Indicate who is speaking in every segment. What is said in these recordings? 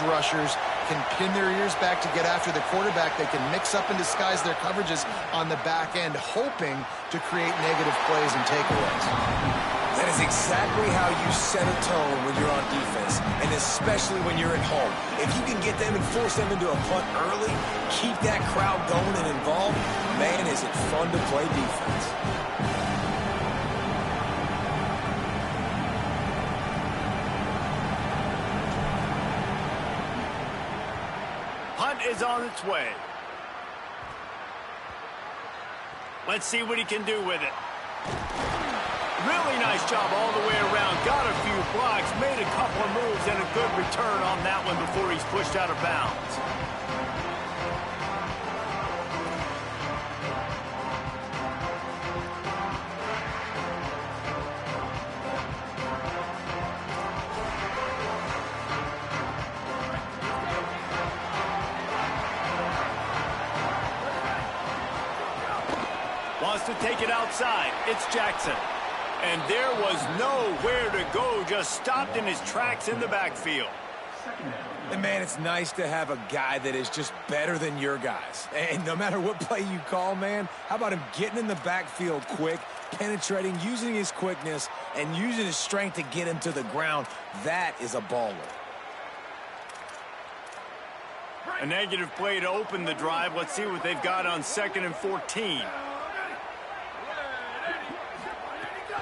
Speaker 1: rushers can pin their ears back to get after the quarterback. They can mix up and disguise their coverages on the back end, hoping to create negative plays and takeaways.
Speaker 2: That is exactly how you set a tone when you're on defense, and especially when you're at home. If you can get them and force them into a punt early, keep that crowd going and involved, man, is it fun to play defense.
Speaker 3: Punt is on its way. Let's see what he can do with it. Really nice job all the way around. Got a few blocks, made a couple of moves, and a good return on that one before he's pushed out of bounds. Wants to take it outside. It's Jackson. And there was nowhere to go, just stopped in his tracks in the backfield.
Speaker 2: And, man, it's nice to have a guy that is just better than your guys. And no matter what play you call, man, how about him getting in the backfield quick, penetrating, using his quickness, and using his strength to get him to the ground? That is a baller.
Speaker 3: A negative play to open the drive. Let's see what they've got on 2nd and 14.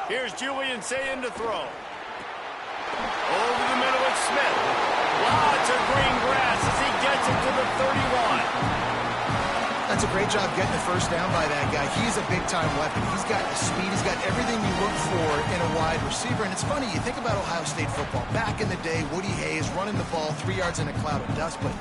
Speaker 3: Here's Julian saying to throw. Over the middle, it's Smith. Lots of green grass as he gets it to the 31.
Speaker 1: That's a great job getting the first down by that guy. He's a big-time weapon. He's got the speed. He's got everything you look for in a wide receiver. And it's funny, you think about Ohio State football. Back in the day, Woody Hayes running the ball 3 yards in a cloud of dust. But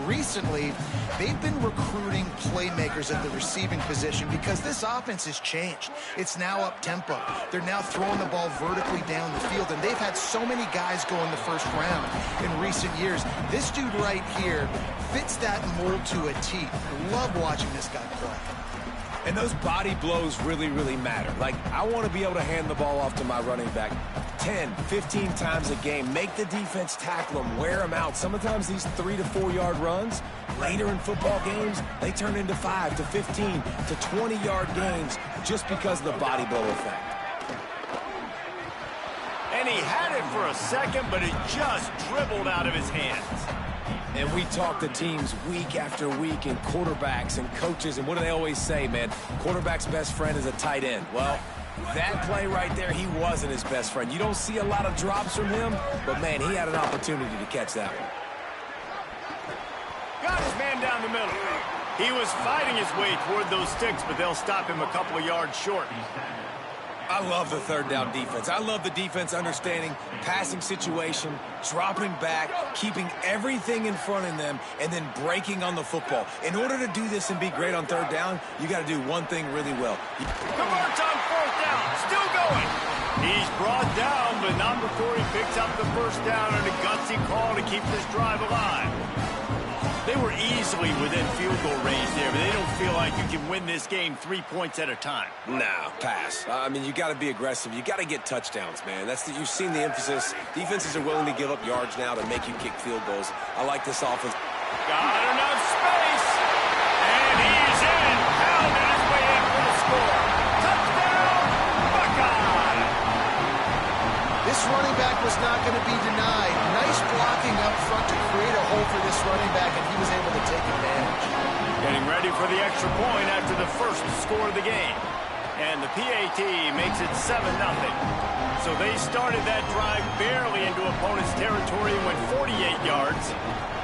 Speaker 1: recently, they've been recruiting playmakers at the receiving position because this offense has changed. It's now up-tempo. They're now throwing the ball vertically down the field. And they've had so many guys go in the first round in recent years. This dude right here fits that mold to a T. Love watching this guy play.
Speaker 2: And those body blows really, really matter. Like, I want to be able to hand the ball off to my running back 10, 15 times a game. Make the defense tackle them, wear them out. Sometimes these 3 to 4 yard runs, later in football games, they turn into 5 to 15 to 20 yard games just because of the body blow effect.
Speaker 3: And he had it for a second, but it just dribbled out of his hands.
Speaker 2: And we talk to teams week after week, and quarterbacks and coaches, and what do they always say, man? Quarterback's best friend is a tight end. Well, that play right there, he wasn't his best friend. You don't see a lot of drops from him, but, man, he had an opportunity to catch that one.
Speaker 3: Got his man down the middle. He was fighting his way toward those sticks, but they'll stop him a couple of yards short.
Speaker 2: I love the third down defense. I love the defense understanding passing situation, dropping back, keeping everything in front of them, and then breaking on the football. In order to do this and be great on third down, you got to do one thing really well.
Speaker 3: Converts on 4th down, still going. He's brought down, but not before he picks up the first down and a gutsy call to keep this drive alive. They were easily within field goal range there, but they don't feel like you can win this game 3 points at a time.
Speaker 2: Nah, pass. I mean, you got to be aggressive. You got to get touchdowns, man. You've seen the emphasis. Defenses are willing to give up yards now to make you kick field goals. I like this offense.
Speaker 3: Got enough space, and he's in. Pounded his way in for the score. Touchdown, Buckeye!
Speaker 1: This running back was not going to be denied. Nice blocking up front to create a hole for this running back, and he was able to take advantage.
Speaker 3: Getting ready for the extra point after the first score of the game. And the PAT makes it 7-0. So they started that drive barely into opponent's territory and went 48 yards.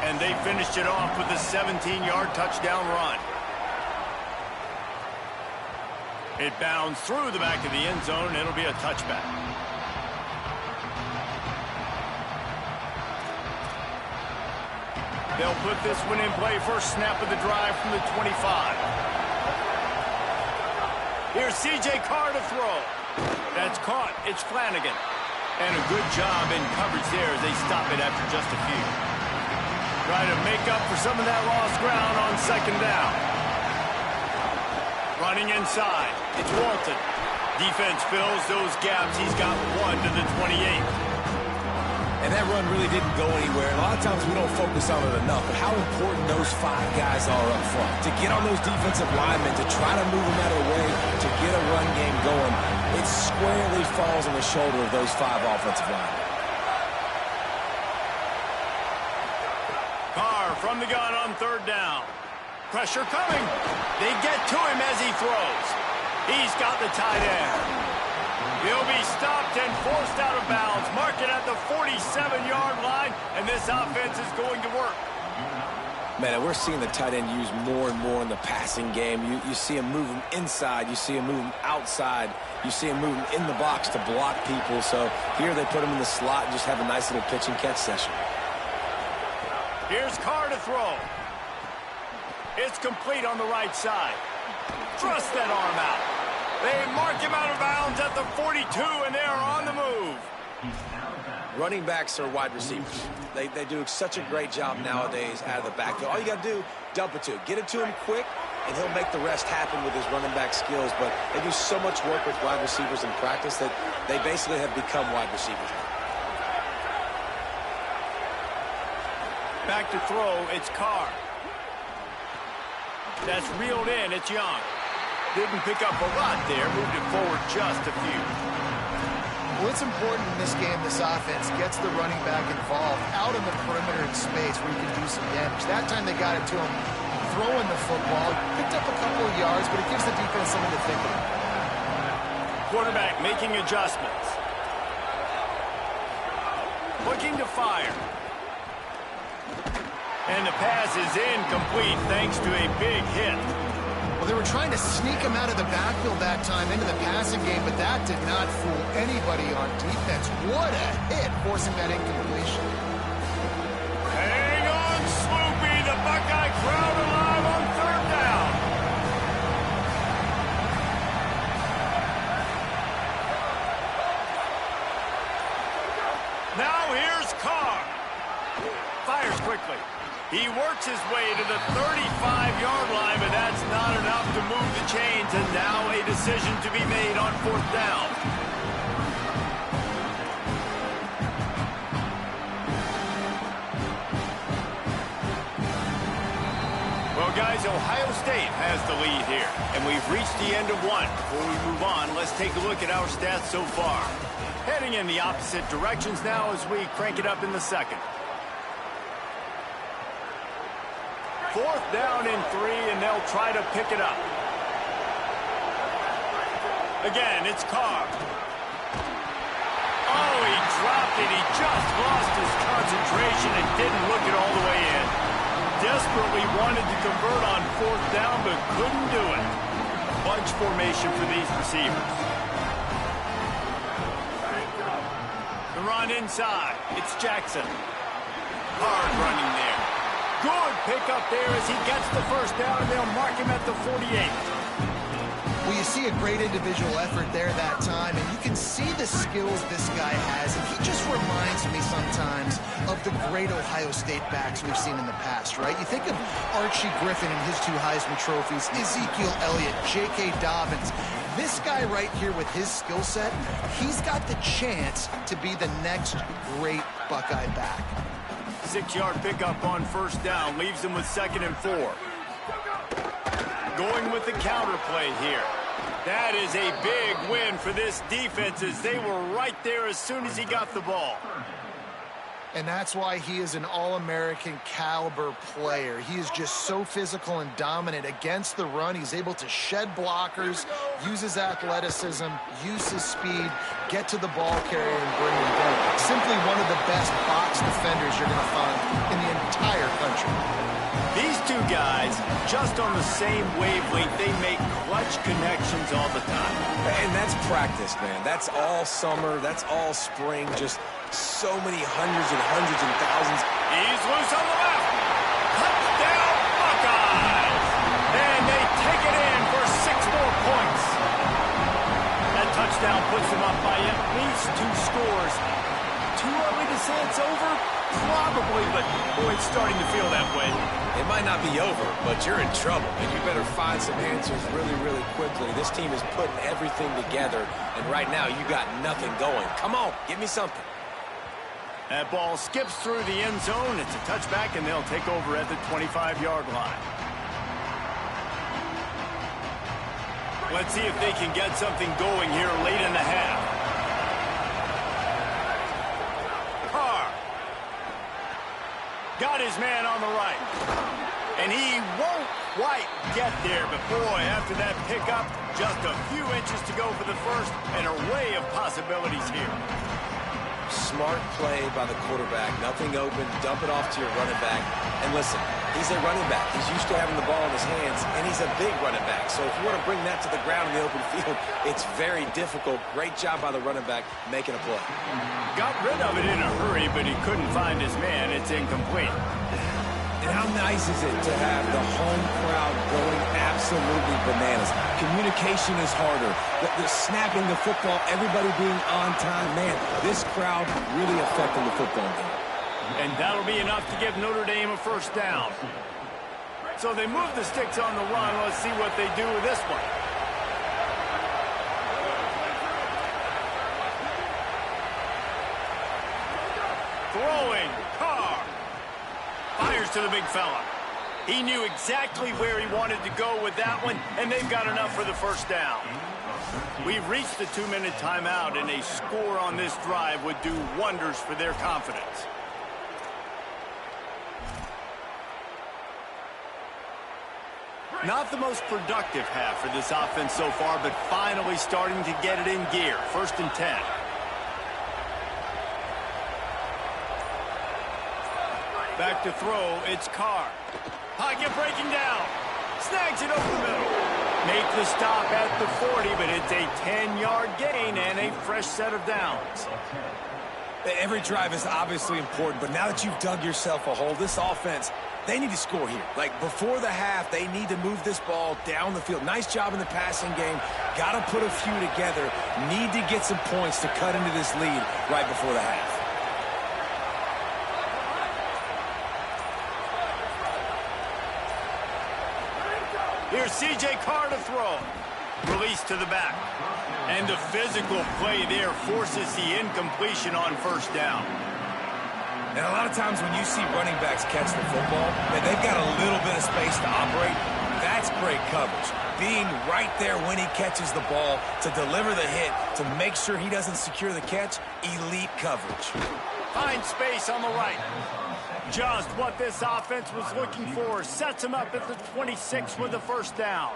Speaker 3: And they finished it off with a 17-yard touchdown run. It bounds through the back of the end zone, and it'll be a touchback. They'll put this one in play. First snap of the drive from the 25. Here's C.J. Carr to throw. That's caught. It's Flanagan. And a good job in coverage there as they stop it after just a few. Trying to make up for some of that lost ground on 2nd down. Running inside. It's Walton. Defense fills those gaps. He's got 1 to the 28.
Speaker 2: And that run really didn't go anywhere. And a lot of times we don't focus on it enough, but how important those 5 guys are up front. To get on those defensive linemen, to try to move them out of the way, to get a run game going, it squarely falls on the shoulder of those 5 offensive linemen.
Speaker 3: Carr from the gun on 3rd down. Pressure coming. They get to him as he throws. He's got the tight end. He'll be stopped and forced out of bounds. Mark it at the 47-yard line, and this offense is going to work.
Speaker 2: Man, we're seeing the tight end used more and more in the passing game. You see him move him inside. You see him move him outside. You see him move him in the box to block people. So here they put him in the slot and just have a nice little pitch and catch session.
Speaker 3: Here's Carr to throw. It's complete on the right side. Thrust that arm out. They mark him out of bounds at the 42, and they are on the move.
Speaker 2: Running backs are wide receivers. They do such a great job nowadays out of the backfield. All you got to do, dump it to him. Get it to him quick, and he'll make the rest happen with his running back skills. But they do so much work with wide receivers in practice that they basically have become wide receivers.
Speaker 3: Back to throw, it's Carr. That's reeled in, it's Young. Didn't pick up a lot there, moved it forward just a few.
Speaker 1: Well, it's important in this game, this offense gets the running back involved out in the perimeter in space where you can do some damage. That time they got it to him throwing the football. Picked up a couple of yards, but it gives the defense something to think about.
Speaker 3: Quarterback making adjustments. Looking to fire. And the pass is incomplete thanks to a big hit.
Speaker 1: Well, they were trying to sneak him out of the backfield that time into the passing game, but that did not fool anybody on defense. What a hit, forcing that incompletion.
Speaker 3: Hang on, Sloopy. The Buckeye crowd alive on 3rd down. Now here's Carr. Fires quickly. He works his way to the 35-yard line, but that's not enough to move the chains, and now a decision to be made on 4th down. Well, guys, Ohio State has the lead here, and we've reached the end of one. Before we move on, let's take a look at our stats so far. Heading in the opposite directions now as we crank it up in the second. 4th down and 3, and they'll try to pick it up. Again, it's Carr. Oh, he dropped it. He just lost his concentration and didn't look it all the way in. Desperately wanted to convert on 4th down, but couldn't do it. Bunch formation for these receivers. The run inside. It's Jackson. Hard running there. Good pickup there as he gets the 1st down, and they'll mark him at the 48.
Speaker 1: Well, you see a great individual effort there that time, and you can see the skills this guy has, and he just reminds me sometimes of the great Ohio State backs we've seen in the past, right? You think of Archie Griffin and his 2 Heisman trophies, Ezekiel Elliott, J.K. Dobbins. This guy right here with his skill set, he's got the chance to be the next great Buckeye back.
Speaker 3: 6-yard pickup on 1st down leaves them with 2nd and 4. Going with the counter play here. That is a big win for this defense as they were right there as soon as he got the ball.
Speaker 1: And that's why he is an All-American caliber player. He is just so physical and dominant against the run. He's able to shed blockers, use his athleticism, use his speed, get to the ball carrier and bring him down. Simply one of the best box defenders you're going to find in the entire country.
Speaker 3: These 2 guys, just on the same wavelength, they make clutch connections all the time.
Speaker 2: And that's practice, man. That's all summer. That's all spring. Just so many hundreds and thousands.
Speaker 3: He's loose on the left. Touchdown, Buckeyes! And they take it in for 6 more points. That touchdown puts them up by at least 2 scores. Too early to say it's over? Probably, but boy, it's starting to feel that way.
Speaker 2: It might not be over, but you're in trouble, and you better find some answers really, really quickly. This team is putting everything together, and right now you got nothing going. Come on, give me something.
Speaker 3: That ball skips through the end zone. It's a touchback, and they'll take over at the 25-yard line. Let's see if they can get something going here late in the half. Carr got his man on the right. And he won't quite get there, but boy, after that pickup, just a few inches to go for the first, and an array of possibilities here.
Speaker 2: Smart play by the quarterback. Nothing open. Dump it off to your running back. And listen, he's a running back. He's used to having the ball in his hands, and he's a big running back. So if you want to bring that to the ground in the open field, it's very difficult. Great job by the running back making a play.
Speaker 3: Got rid of it in a hurry, but he couldn't find his man. It's incomplete.
Speaker 2: And how nice is it to have the home crowd going absolutely bananas? Communication is harder. The snapping the football, everybody being on time. Man, this crowd really affecting the football game.
Speaker 3: And that'll be enough to give Notre Dame a first down. So they move the sticks on the run. Let's see what they do with this one. Throwing. Carr fires to the big fella. He knew exactly where he wanted to go with that one, and they've got enough for the first down. We've reached the 2-minute timeout, and a score on this drive would do wonders for their confidence. Not the most productive half for this offense so far, but finally starting to get it in gear. 1st and 10. Back to throw, it's Carr. Pocket breaking down. Snags it over the middle. Make the stop at the 40, but it's a 10-yard gain and a fresh set of downs.
Speaker 2: Every drive is obviously important, but now that you've dug yourself a hole, this offense, they need to score here. Like, before the half, they need to move this ball down the field. Nice job in the passing game. Got to put a few together. Need to get some points to cut into this lead right before the half.
Speaker 3: Here's C.J. Carr to throw. Release to the back. And the physical play there forces the incompletion on first down.
Speaker 2: And a lot of times when you see running backs catch the football, they've got a little bit of space to operate. That's great coverage. Being right there when he catches the ball to deliver the hit, to make sure he doesn't secure the catch, elite coverage.
Speaker 3: Finds space on the right. Just what this offense was looking for. Sets him up at the 26 with the first down.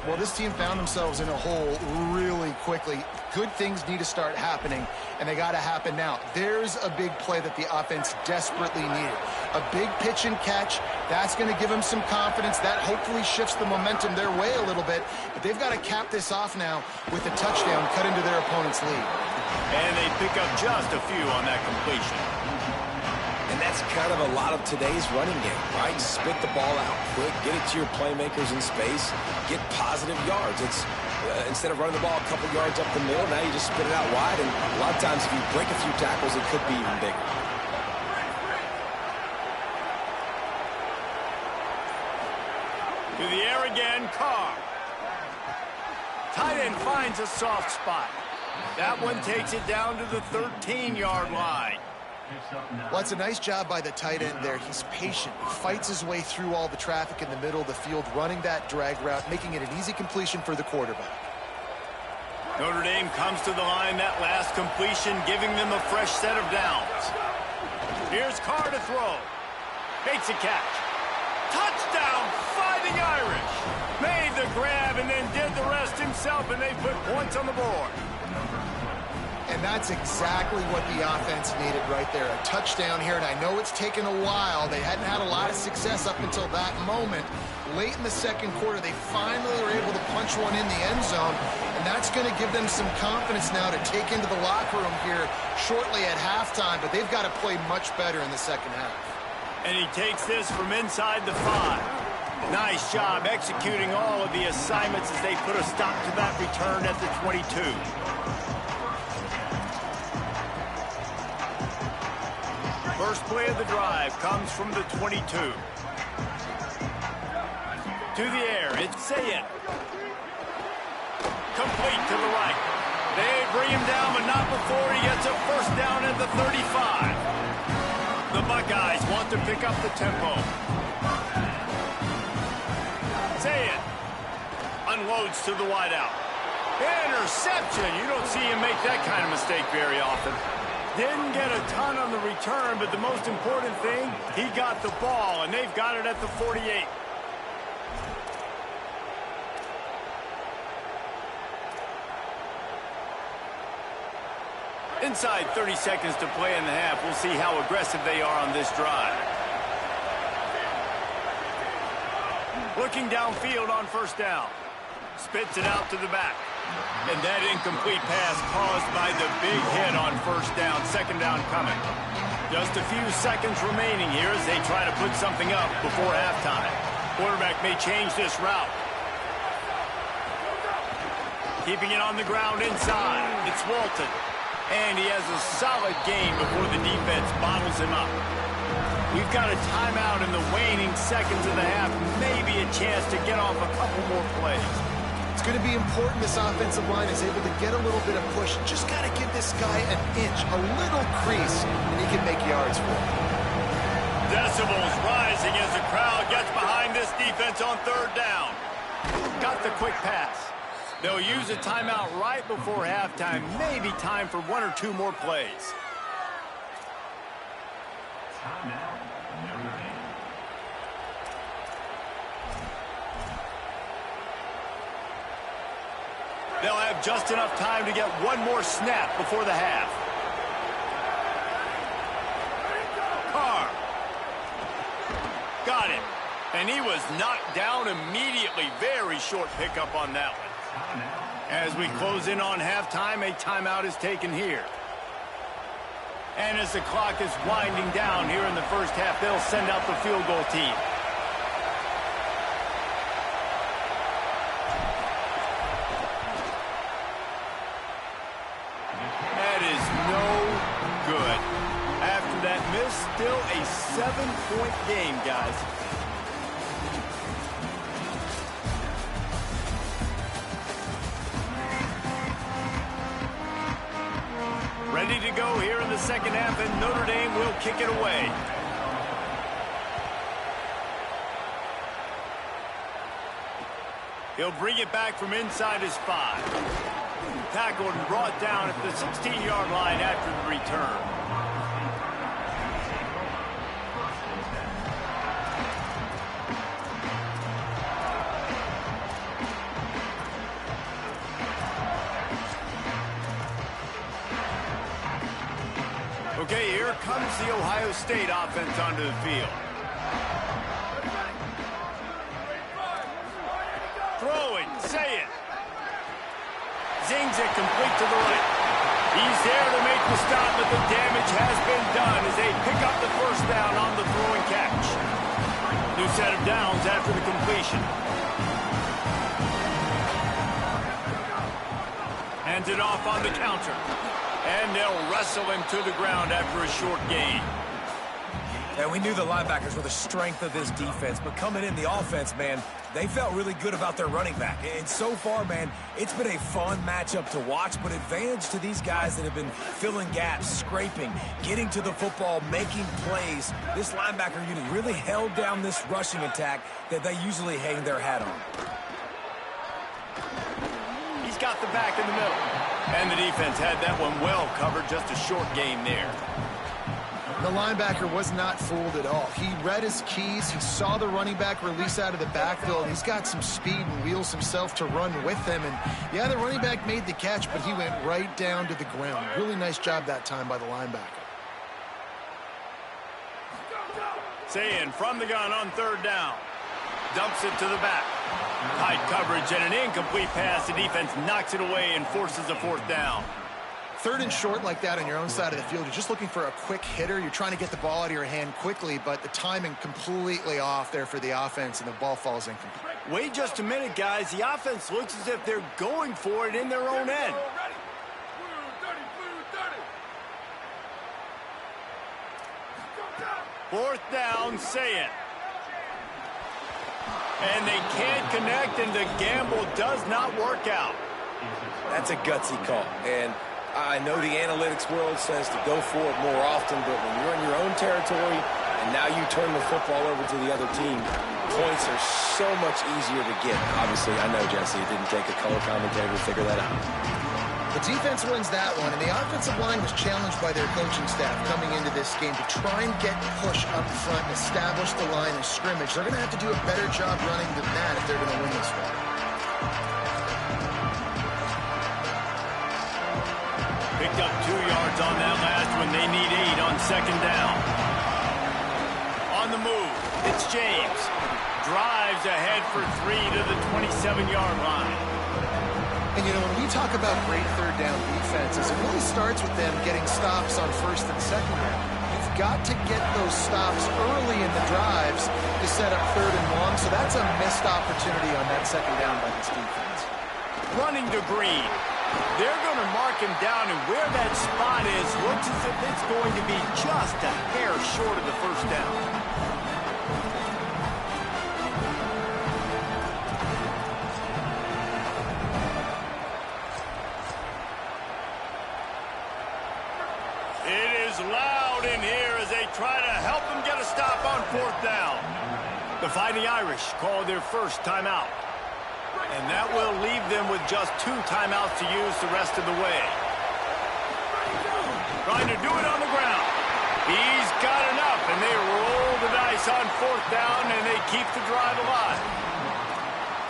Speaker 1: Well, this team found themselves in a hole really quickly. Good things need to start happening, and they got to happen now. There's a big play that the offense desperately needed. A big pitch and catch. That's going to give them some confidence. That hopefully shifts the momentum their way a little bit. But they've got to cap this off now with a touchdown cut into their opponent's lead.
Speaker 3: And they pick up just a few on that completion.
Speaker 2: And that's kind of a lot of today's running game, right? Spit the ball out quick, get it to your playmakers in space, get positive yards. It's instead of running the ball a couple yards up the middle, now you just spit it out wide, and a lot of times if you break a few tackles, it could be even bigger.
Speaker 3: To the air again, Carr. Tight end finds a soft spot. That one takes it down to the 13-yard line.
Speaker 1: Well, it's a nice job by the tight end there. He's patient. He fights his way through all the traffic in the middle of the field, running that drag route, making it an easy completion for the quarterback.
Speaker 3: Notre Dame comes to the line, that last completion, giving them a fresh set of downs. Here's Carr to throw. Makes a catch. Touchdown, Fighting Irish. Made the grab and then did the rest himself, and they put points on the board.
Speaker 1: And that's exactly what the offense needed right there. A touchdown here, and I know it's taken a while. They hadn't had a lot of success up until that moment. Late in the second quarter, they finally were able to punch one in the end zone, and that's going to give them some confidence now to take into the locker room here shortly at halftime, but they've got to play much better in the second half.
Speaker 3: And he takes this from inside the 5. Nice job executing all of the assignments as they put a stop to that return at the 22. First play of the drive comes from the 22. To the air, it's Sayed. Complete to the right. They bring him down, but not before he gets a first down at the 35. The Buckeyes want to pick up the tempo. Say it. Unloads to the wideout. Interception. You don't see him make that kind of mistake very often. Didn't get a ton on the return, but the most important thing, he got the ball, and they've got it at the 48. Inside 30 seconds to play in the half. We'll see how aggressive they are on this drive. Looking downfield on first down. Spits it out to the back. And that incomplete pass caused by the big hit on first down. Second down coming. Just a few seconds remaining here as they try to put something up before halftime. Quarterback may change this route. Keeping it on the ground inside. It's Walton. And he has a solid gain before the defense bottles him up. We've got a timeout in the waning seconds of the half. Maybe a chance to get off a couple more plays.
Speaker 1: It's going to be important this offensive line is able to get a little bit of push. Just got to give this guy an inch, a little crease, and he can make yards for it.
Speaker 3: Decibels rising as the crowd gets behind this defense on third down. Got the quick pass. They'll use a timeout right before halftime. Maybe time for one or two more plays. They'll have just enough time to get one more snap before the half. Carr. Got it. And he was knocked down immediately. Very short pickup on that one. As we close in on halftime, a timeout is taken here. And as the clock is winding down here in the first half, they'll send out the field goal team. That is no good. After that miss, still a 7-point game, guys. Ready to go here in the second half, and Notre Dame will kick it away. He'll bring it back from inside his 5. Tackled and brought down at the 16-yard line after the return. Okay, here comes the Ohio State offense onto the field. Throwing, say it. Zings it complete to the right. He's there to make the stop, but the damage has been done as they pick up the first down on the throwing catch. New set of downs after the completion. Hands it off on the counter. And they'll wrestle him to the ground after a short gain.
Speaker 2: And we knew the linebackers were the strength of this defense, but coming in the offense, man, they felt really good about their running back. And so far, man, it's been a fun matchup to watch, but advantage to these guys that have been filling gaps, scraping, getting to the football, making plays. This linebacker unit really held down this rushing attack that they usually hang their hat on.
Speaker 3: He's got the back in the middle. And the defense had that one well covered, just a short gain there.
Speaker 1: The linebacker was not fooled at all. He read his keys. He saw the running back release out of the backfield. He's got some speed and wheels himself to run with him. And, yeah, the running back made the catch, but he went right down to the ground. Really nice job that time by the linebacker.
Speaker 3: Sayin from the gun on third down. Dumps it to the back. Tight coverage and an incomplete pass. The defense knocks it away and forces a fourth down.
Speaker 1: Third and short like that on your own side of the field, you're just looking for a quick hitter. You're trying to get the ball out of your hand quickly, but the timing completely off there for the offense, and the ball falls incomplete.
Speaker 3: Wait just a minute, guys. The offense looks as if they're going for it in their own end. Fourth down, say it. And they can't connect, and the gamble does not work out.
Speaker 2: That's a gutsy call. And I know the analytics world says to go for it more often, but when you're in your own territory and now you turn the football over to the other team, points are so much easier to get. Obviously, I know, Jesse, it didn't take a color commentator to figure that out.
Speaker 1: The defense wins that one, and the offensive line was challenged by their coaching staff coming into this game to try and get push up front and establish the line of scrimmage. They're going to have to do a better job running than that if they're going to win this one.
Speaker 3: Picked up 2 yards on that last one. They need 8 on second down. On the move, it's James. Drives ahead for 3 to the 27-yard line.
Speaker 1: And, you know, when we talk about great third down defenses, it really starts with them getting stops on first and second down. You've got to get those stops early in the drives to set up third and long, so that's a missed opportunity on that second down by this defense.
Speaker 3: Running to Green. They're going to mark him down, and where that spot is looks as if it's going to be just a hair short of the first down. Loud in here as they try to help them get a stop on fourth down. The Fighting Irish call their first timeout. And that will leave them with just 2 timeouts to use the rest of the way. Trying to do it on the ground. He's got enough, and they roll the dice on fourth down, and they keep the drive alive.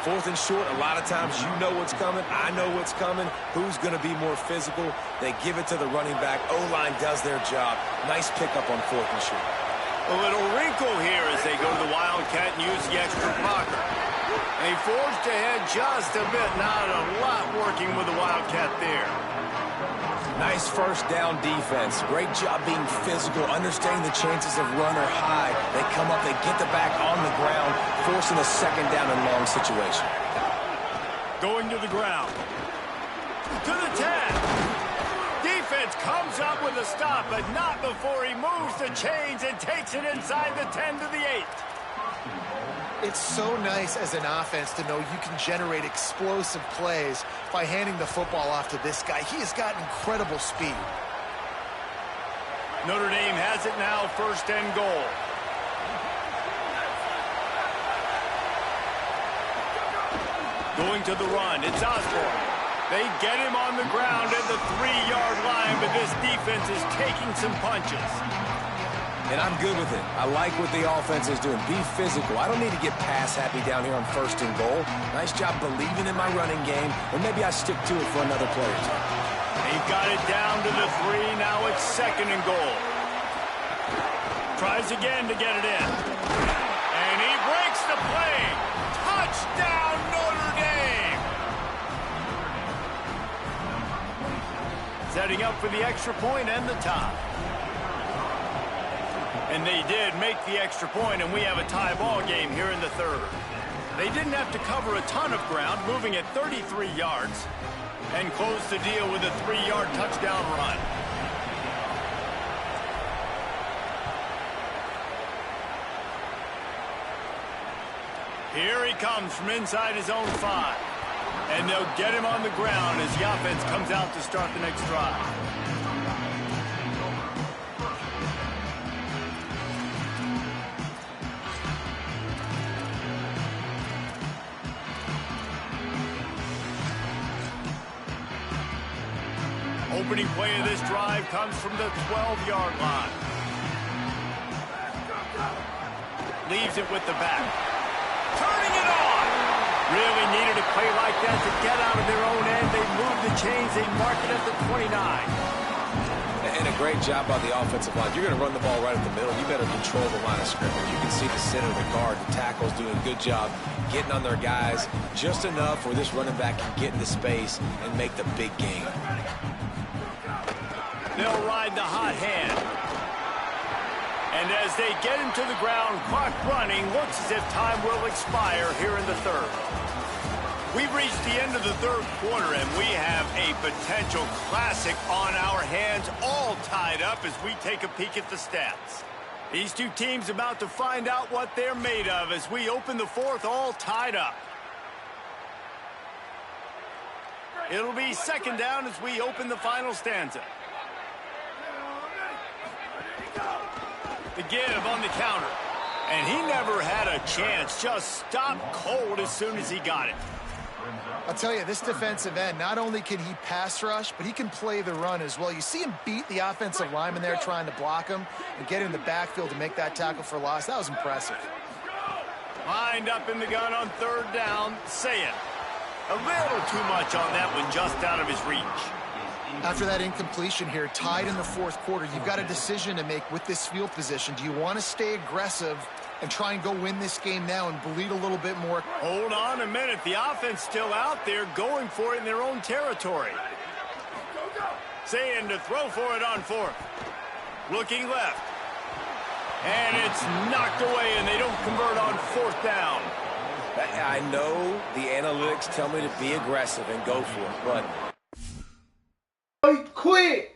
Speaker 2: Fourth and short, a lot of times you know what's coming. I know what's coming. Who's going to be more physical? They give it to the running back. O-line does their job. Nice pickup on fourth and short.
Speaker 3: A little wrinkle here as they go to the Wildcat and use the extra blocker. They forged ahead just a bit. Not a lot working with the Wildcat there.
Speaker 2: Nice first down defense. Great job being physical, understanding the chances of run are high. They come up, they get the back on the ground, forcing a second down and long situation.
Speaker 3: Going to the ground. To the 10. Defense comes up with a stop, but not before he moves the chains and takes it inside the 10 to the 8.
Speaker 1: It's so nice as an offense to know you can generate explosive plays by handing the football off to this guy. He has got incredible speed.
Speaker 3: Notre Dame has it now, first and goal. Going to the run, it's Osborne. They get him on the ground at the 3-yard line, but this defense is taking some punches.
Speaker 2: And I'm good with it. I like what the offense is doing. Be physical. I don't need to get pass happy down here on first and goal. Nice job believing in my running game, or maybe I stick to it for another play or two.
Speaker 3: They've got it down to the 3. Now it's second and goal. Tries again to get it in. And he breaks the play. Touchdown, Notre Dame! Setting up for the extra point and the tie. And they did make the extra point, and we have a tie ball game here in the third. They didn't have to cover a ton of ground, moving at 33 yards, and close the deal with a 3-yard touchdown run. Here he comes from inside his own 5. And they'll get him on the ground as the offense comes out to start the next drive. Opening play of this drive comes from the 12-yard line. Leaves it with the back. Turning it on! Really needed a play like that to get out of their own end. They move the chains. They mark it at the 29.
Speaker 2: And a great job by the offensive line. You're going to run the ball right at the middle. You better control the line of scrimmage. You can see the center, the guard, the tackles doing a good job getting on their guys just enough where this running back can get into space and make the big game.
Speaker 3: They'll ride the hot hand. And as they get him to the ground, clock running, looks as if time will expire here in the third. We've reached the end of the third quarter, and we have a potential classic on our hands, all tied up as we take a peek at the stats. These two teams about to find out what they're made of as we open the fourth, all tied up. It'll be second down as we open the final stanza. The give on the counter. And he never had a chance. Just stopped cold as soon as he got it.
Speaker 1: I'll tell you, this defensive end, not only can he pass rush, but he can play the run as well. You see him beat the offensive lineman there trying to block him and get him in the backfield to make that tackle for loss. That was impressive.
Speaker 3: Lined up in the gun on third down, Saying. A little too much on that one, just out of his reach.
Speaker 1: After that incompletion here, tied in the fourth quarter, you've got a decision to make with this field position. Do you want to stay aggressive and try and go win this game now and bleed a little bit more?
Speaker 3: Hold on a minute. The offense still out there going for it in their own territory. Saying to throw for it on fourth. Looking left. And it's knocked away, and they don't convert on fourth down.
Speaker 2: I know the analytics tell me to be aggressive and go for it, but...
Speaker 4: He quit.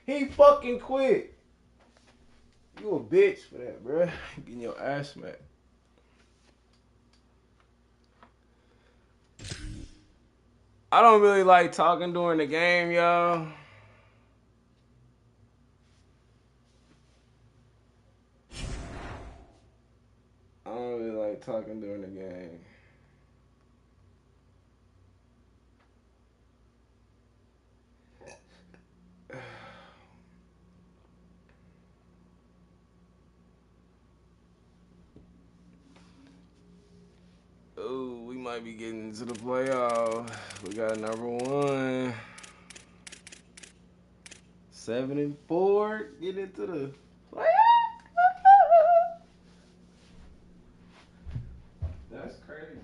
Speaker 4: He fucking quit. You a bitch for that, bro. Getting your ass smacked. I don't really like talking during the game, y'all. I don't really like talking during the game. Oh, we might be getting to the playoff. We got number 1. 7-4. Get into the playoff. That's crazy.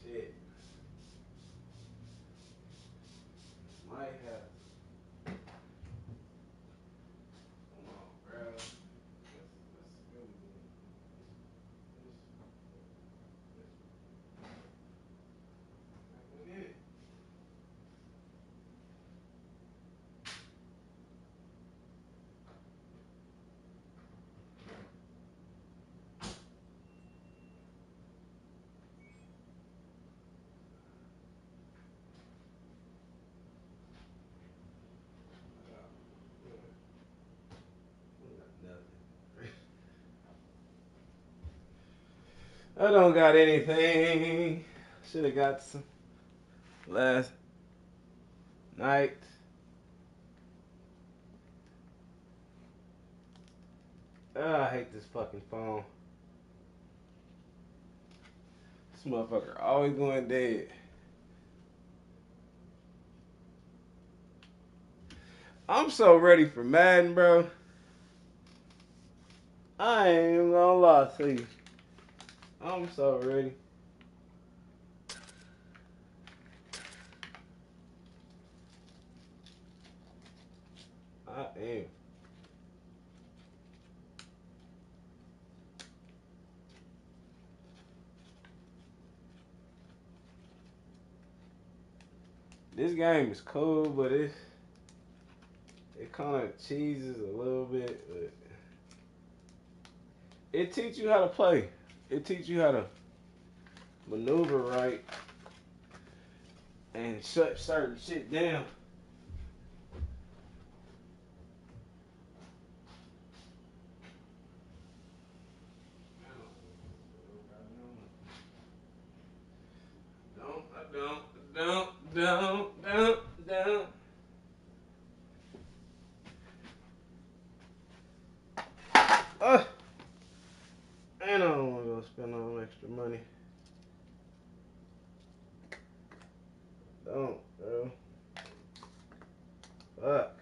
Speaker 4: Shit. Might have. Come on, bro. Let's really get it. I don't got anything. Should have got some last night. I hate this fucking phone. This motherfucker always going dead. I'm so ready for Madden, bro. I ain't even gonna lie to you. I'm so ready. I am. This game is cool, but it kind of cheeses a little bit. But it teaches you how to play. It teaches you how to maneuver right and shut certain shit down. down. And I don't want to go spend all that extra money. Don't, bro. Fuck.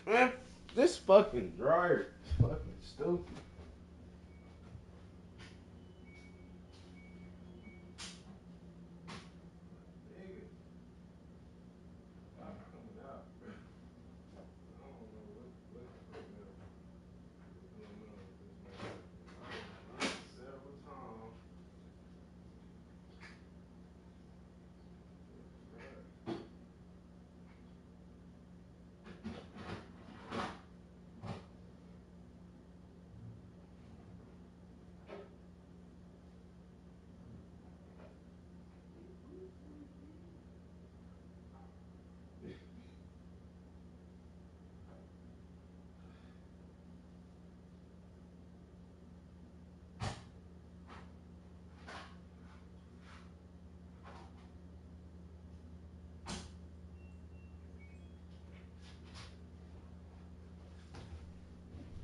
Speaker 4: Man, this fucking dryer is fucking stupid.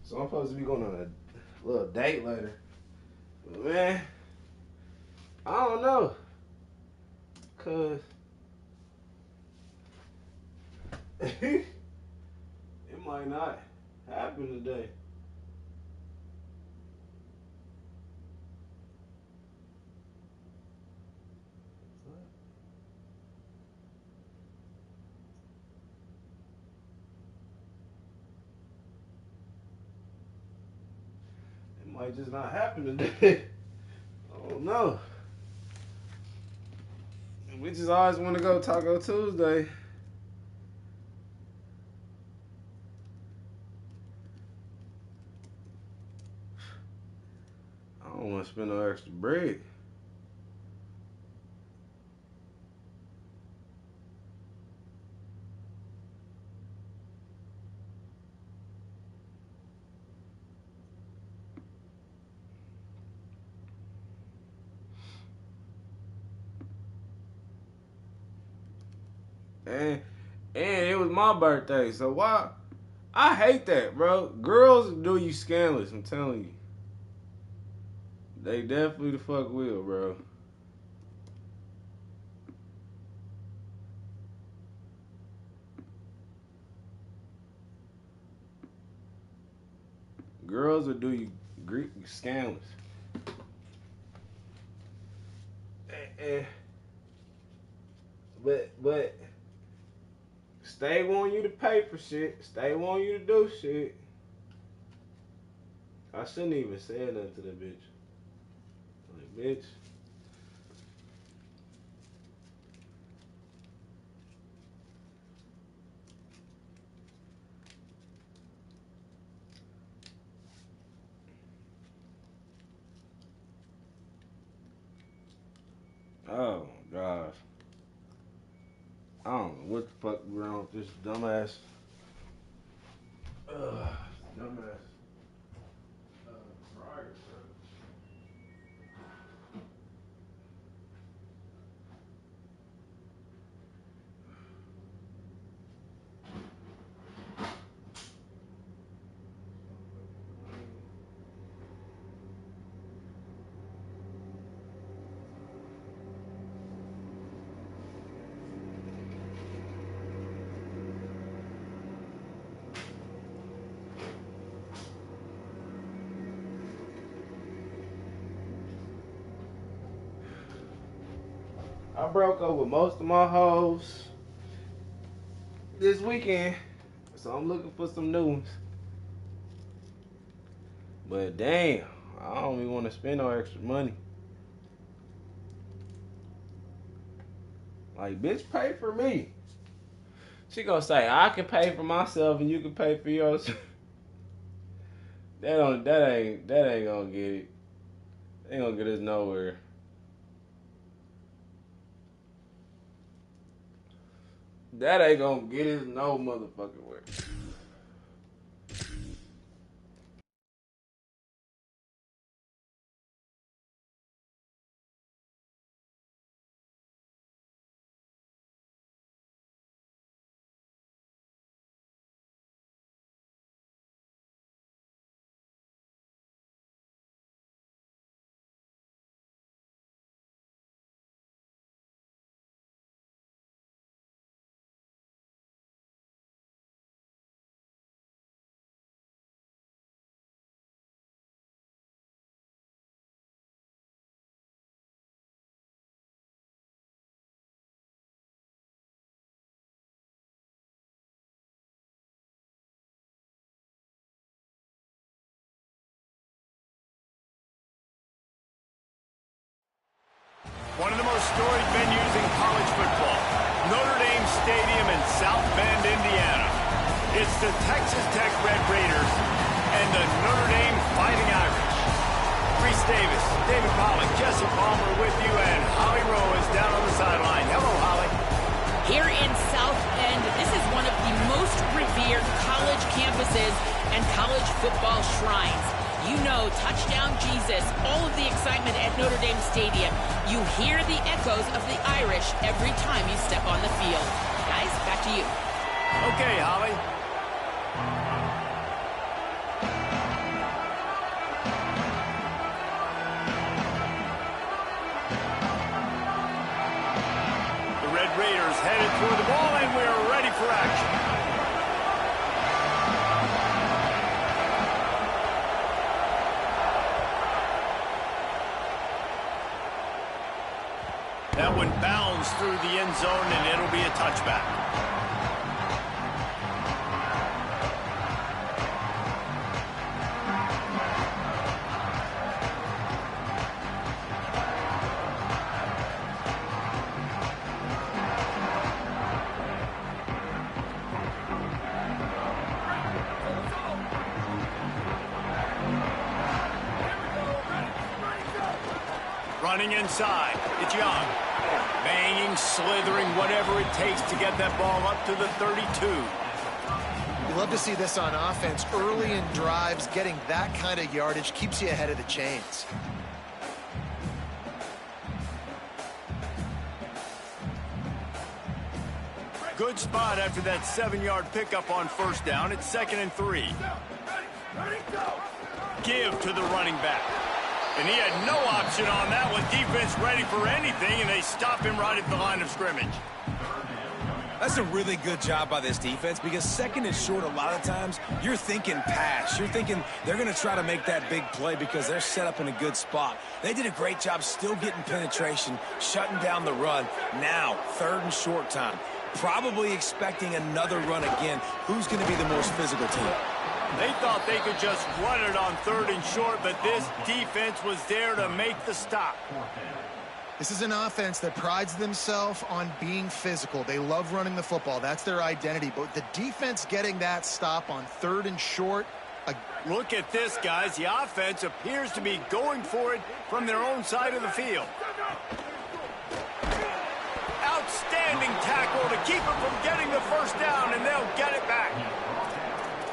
Speaker 4: So I'm supposed to be going on a little date later. But man, I don't know. Cause it might not happen today. It might just not happen today. I don't know. We just always want to go Taco Tuesday. I don't want to spend no extra bread. And it was my birthday, so why? I hate that, bro. Girls do you scandalous, I'm telling you. They definitely the fuck will, bro. Girls will do you scandalous. But stay want you to pay for shit. Stay want you to do shit. I shouldn't even say nothing to that bitch. Like, bitch. Oh my gosh. I don't know what the fuck is wrong with this dumbass. Dumbass. Dryer, bro. I broke up with most of my hoes this weekend, so I'm looking for some new ones. But damn, I don't even want to spend no extra money. Like, bitch, pay for me. She gonna say, I can pay for myself and you can pay for yours. that ain't gonna get it. Ain't gonna get us nowhere. That ain't gonna get us no motherfucking where.
Speaker 3: storied venues in college football. Notre Dame Stadium in South Bend, Indiana. It's the Texas Tech Red Raiders and the Notre Dame Fighting Irish. Reese Davis, David Pollack, Jesse Palmer with you, and Holly Rowe is down on the sideline. Hello, Holly.
Speaker 5: Here in South Bend, this is one of the most revered college campuses and college football shrines. You know, touchdown Jesus, all of the excitement at Notre Dame Stadium. You hear the echoes of the Irish every time you step on the field. Guys, back to you.
Speaker 3: Okay, Holly. The Red Raiders headed toward the ball, and we're ready for action. That one bounds through the end zone, and it'll be a touchback. Running inside, it's Young. Banging, slithering, whatever it takes to get that ball up to the 32.
Speaker 1: You love to see this on offense. Early in drives, getting that kind of yardage keeps you ahead of the chains.
Speaker 3: Good spot after that 7-yard pickup on first down. It's 2nd and 3. Give to the running back. And he had no option on that one. Defense ready for anything, and they stop him right at the line of scrimmage.
Speaker 2: That's a really good job by this defense because 2nd and short, a lot of times, you're thinking pass. You're thinking they're going to try to make that big play because they're set up in a good spot. They did a great job still getting penetration, shutting down the run. Now, 3rd and short time. Probably expecting another run again. Who's going to be the most physical team?
Speaker 3: They thought they could just run it on 3rd and short, but this defense was there to make the stop.
Speaker 1: This is an offense that prides themselves on being physical. They love running the football. That's their identity. But the defense getting that stop on 3rd and short.
Speaker 3: Look at this, guys. The offense appears to be going for it from their own side of the field. Outstanding tackle to keep them from getting the first down, and they'll get it back.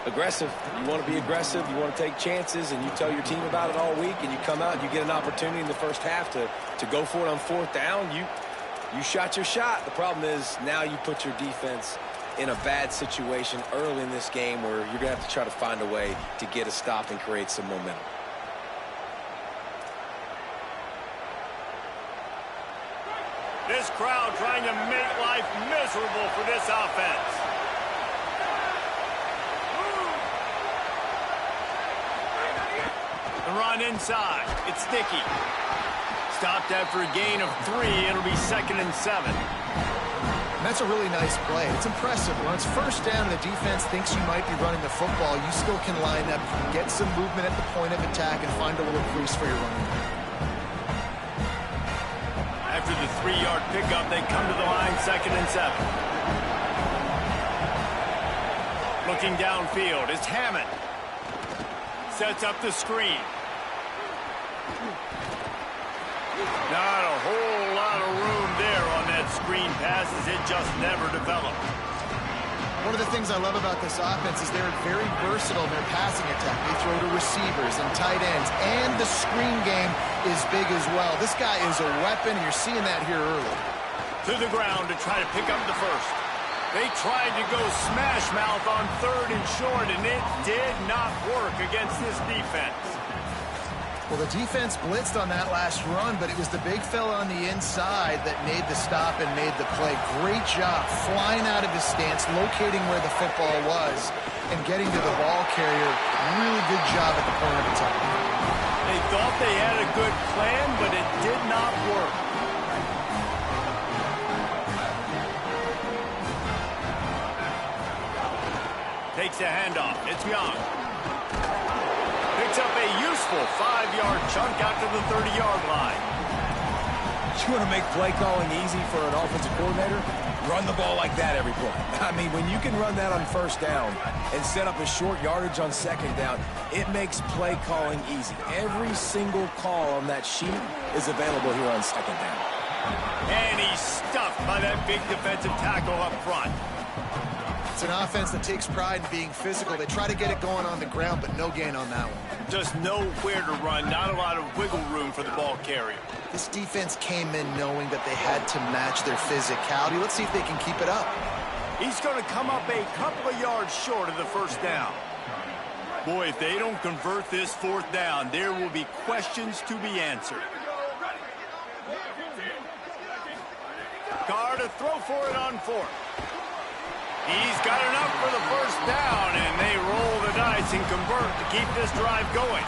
Speaker 2: Aggressive. You want to be aggressive. You want to take chances, and you tell your team about it all week, and you come out and you get an opportunity in the first half to go for it on 4th down. You shot your shot. The problem is now you put your defense in a bad situation early in this game where you're going to have to try to find a way to get a stop and create some momentum.
Speaker 3: This crowd trying to make life miserable for this offense. The run inside. It's Dickey. Stopped after a gain of 3. It'll be 2nd and 7.
Speaker 1: And that's a really nice play. It's impressive. When it's first down and the defense thinks you might be running the football, you still can line up, get some movement at the point of attack, and find a little crease for your running back.
Speaker 3: After the 3-yard pickup, they come to the line, 2nd and 7. Looking downfield, it's Hammond. Sets up the screen. Not a whole lot of room there on that screen pass as it just never developed.
Speaker 1: One of the things I love about this offense is they're very versatile in their passing attack. They throw to receivers and tight ends, and the screen game is big as well. This guy is a weapon, and you're seeing that here early.
Speaker 3: To the ground to try to pick up the first. They tried to go smash mouth on 3rd and short, and it did not work against this defense.
Speaker 1: Well, the defense blitzed on that last run, but it was the big fella on the inside that made the stop and made the play. Great job flying out of his stance, locating where the football was, and getting to the ball carrier. Really good job at the point of attack.
Speaker 3: They thought they had a good plan, but it did not work. Takes a handoff. It's Young. Picks up a useful 5-yard chunk out to the 30-yard line.
Speaker 2: You want to make play calling easy for an offensive coordinator? Run the ball like that every play. I mean, when you can run that on first down and set up a short yardage on second down, it makes play calling easy. Every single call on that sheet is available here on second down.
Speaker 3: And he's stuffed by that big defensive tackle up front.
Speaker 1: It's an offense that takes pride in being physical. They try to get it going on the ground, but no gain on that one.
Speaker 3: Just nowhere to run, not a lot of wiggle room for the ball carrier.
Speaker 1: This defense came in knowing that they had to match their physicality. Let's see if they can keep it up.
Speaker 3: He's going to come up a couple of yards short of the first down. Boy, if they don't convert this fourth down, there will be questions to be answered. Carr to throw for it on fourth. He's got enough for the first down, and they roll the dice and convert to keep this drive going.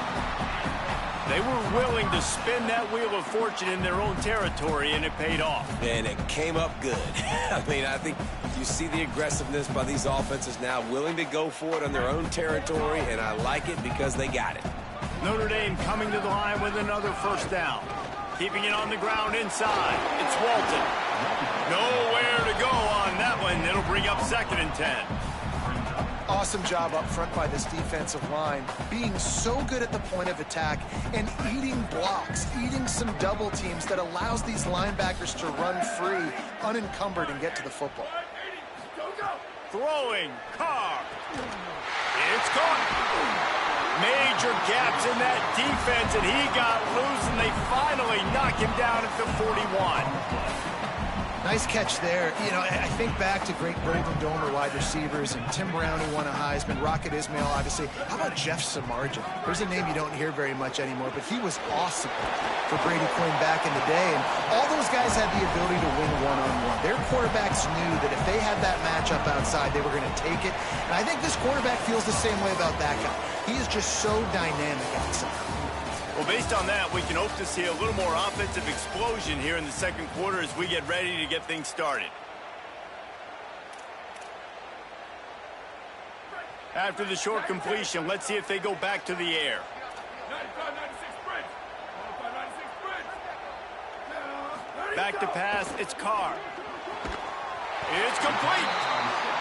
Speaker 3: They were willing to spin that wheel of fortune in their own territory, and it paid off.
Speaker 2: And it came up good. I mean, I think you see the aggressiveness by these offenses now, willing to go for it on their own territory, and I like it because they got it.
Speaker 3: Notre Dame coming to the line with another first down. Keeping it on the ground inside. It's Walton. Nowhere to go on that one. It'll bring up 2nd and 10.
Speaker 1: Awesome job up front by this defensive line, being so good at the point of attack and eating blocks, eating some double teams that allows these linebackers to run free, unencumbered, and get to the football.
Speaker 3: Throwing, Carr. It's caught. Major gaps in that defense, and he got loose, and they finally knock him down at the 41.
Speaker 1: Nice catch there. You know, I think back to great Golden Domer wide receivers and Tim Brown, who won a Heisman, Rocket Ismail, obviously. How about Jeff Samardzija? There's a name you don't hear very much anymore, but he was awesome for Brady Quinn back in the day. And all those guys had the ability to win one-on-one. Their quarterbacks knew that if they had that matchup outside, they were going to take it. And I think this quarterback feels the same way about that guy. He is just so dynamic outside.
Speaker 3: Well, based on that, we can hope to see a little more offensive explosion here in the second quarter as we get ready to get things started. After the short completion, let's see if they go back to the air. Back to pass, it's Carr. It's complete.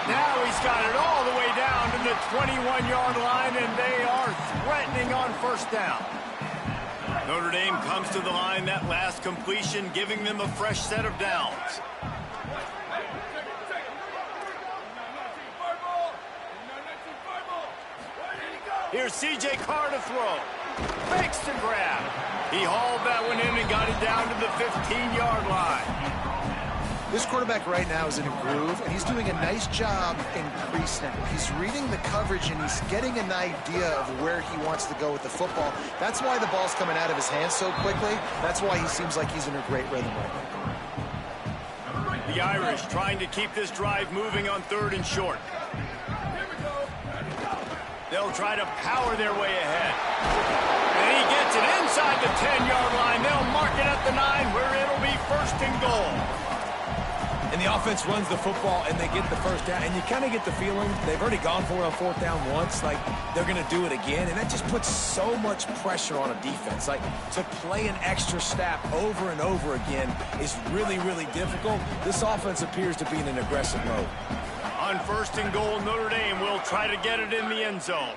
Speaker 3: Now he's got it all the way down to the 21-yard line, and they are threatening on first down. Notre Dame comes to the line, that last completion giving them a fresh set of downs. Here's C.J. Carr to throw. Fakes to grab. He hauled that one in and got it down to the 15-yard line.
Speaker 1: This quarterback right now is in a groove, and he's doing a nice job in pre-snap. He's reading the coverage, and he's getting an idea of where he wants to go with the football. That's why the ball's coming out of his hands so quickly. That's why he seems like he's in a great rhythm right now.
Speaker 3: The Irish trying to keep this drive moving on 3rd and short. They'll try to power their way ahead. And he gets it inside the 10-yard line. They'll mark it at the 9, where it'll be 1st and goal.
Speaker 2: And the offense runs the football, and they get the first down. And you kind of get the feeling they've already gone for it on 4th down once. Like, they're going to do it again. And that just puts so much pressure on a defense. Like, to play an extra snap over and over again is really, really difficult. This offense appears to be in an aggressive mode.
Speaker 3: On 1st and goal, Notre Dame will try to get it in the end zone.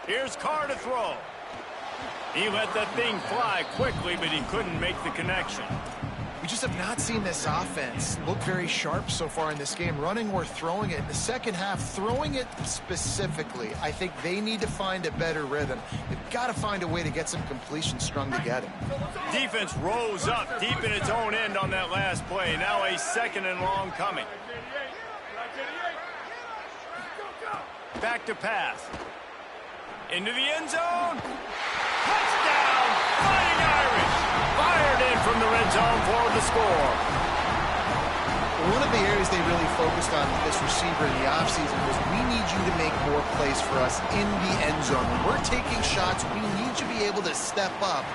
Speaker 3: Here's Carr to throw. He let that thing fly quickly, but he couldn't make the connection.
Speaker 1: We just have not seen this offense look very sharp so far in this game, running or throwing it. In the second half, throwing it specifically, I think they need to find a better rhythm. They've got to find a way to get some completions strung together.
Speaker 3: Defense rose up deep in its own end on that last play. Now a 2nd and long coming. Back to pass. Into the end zone. Touchdown, Fighting Irish. Fired in from the red zone for the score.
Speaker 1: One of the areas they really focused on with this receiver in the offseason was, we need you to make more plays for us in the end zone. When we're taking shots, we need you to be able to step up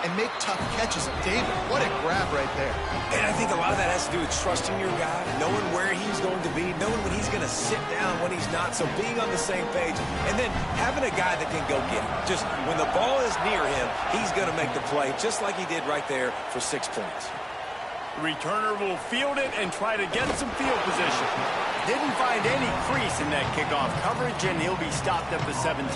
Speaker 1: and make tough catches. David, what a grab right there.
Speaker 2: And I think a lot of that has to do with trusting your guy, knowing where he's going to be, knowing when he's going to sit down, when he's not, so being on the same page, and then having a guy that can go get it. Just when the ball is near him, he's going to make the play, just like he did right there for 6 points.
Speaker 3: The returner will field it and try to get some field position. Didn't find any crease in that kickoff coverage, and he'll be stopped at the 17.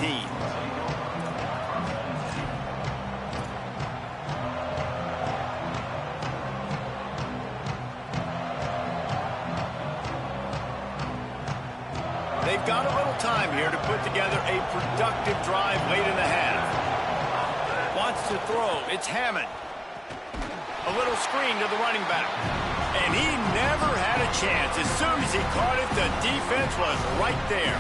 Speaker 3: They've got a little time here to put together a productive drive late in the half. Wants to throw. It's Hammond. A little screen to the running back. And he never had a chance. As soon as he caught it, the defense was right there.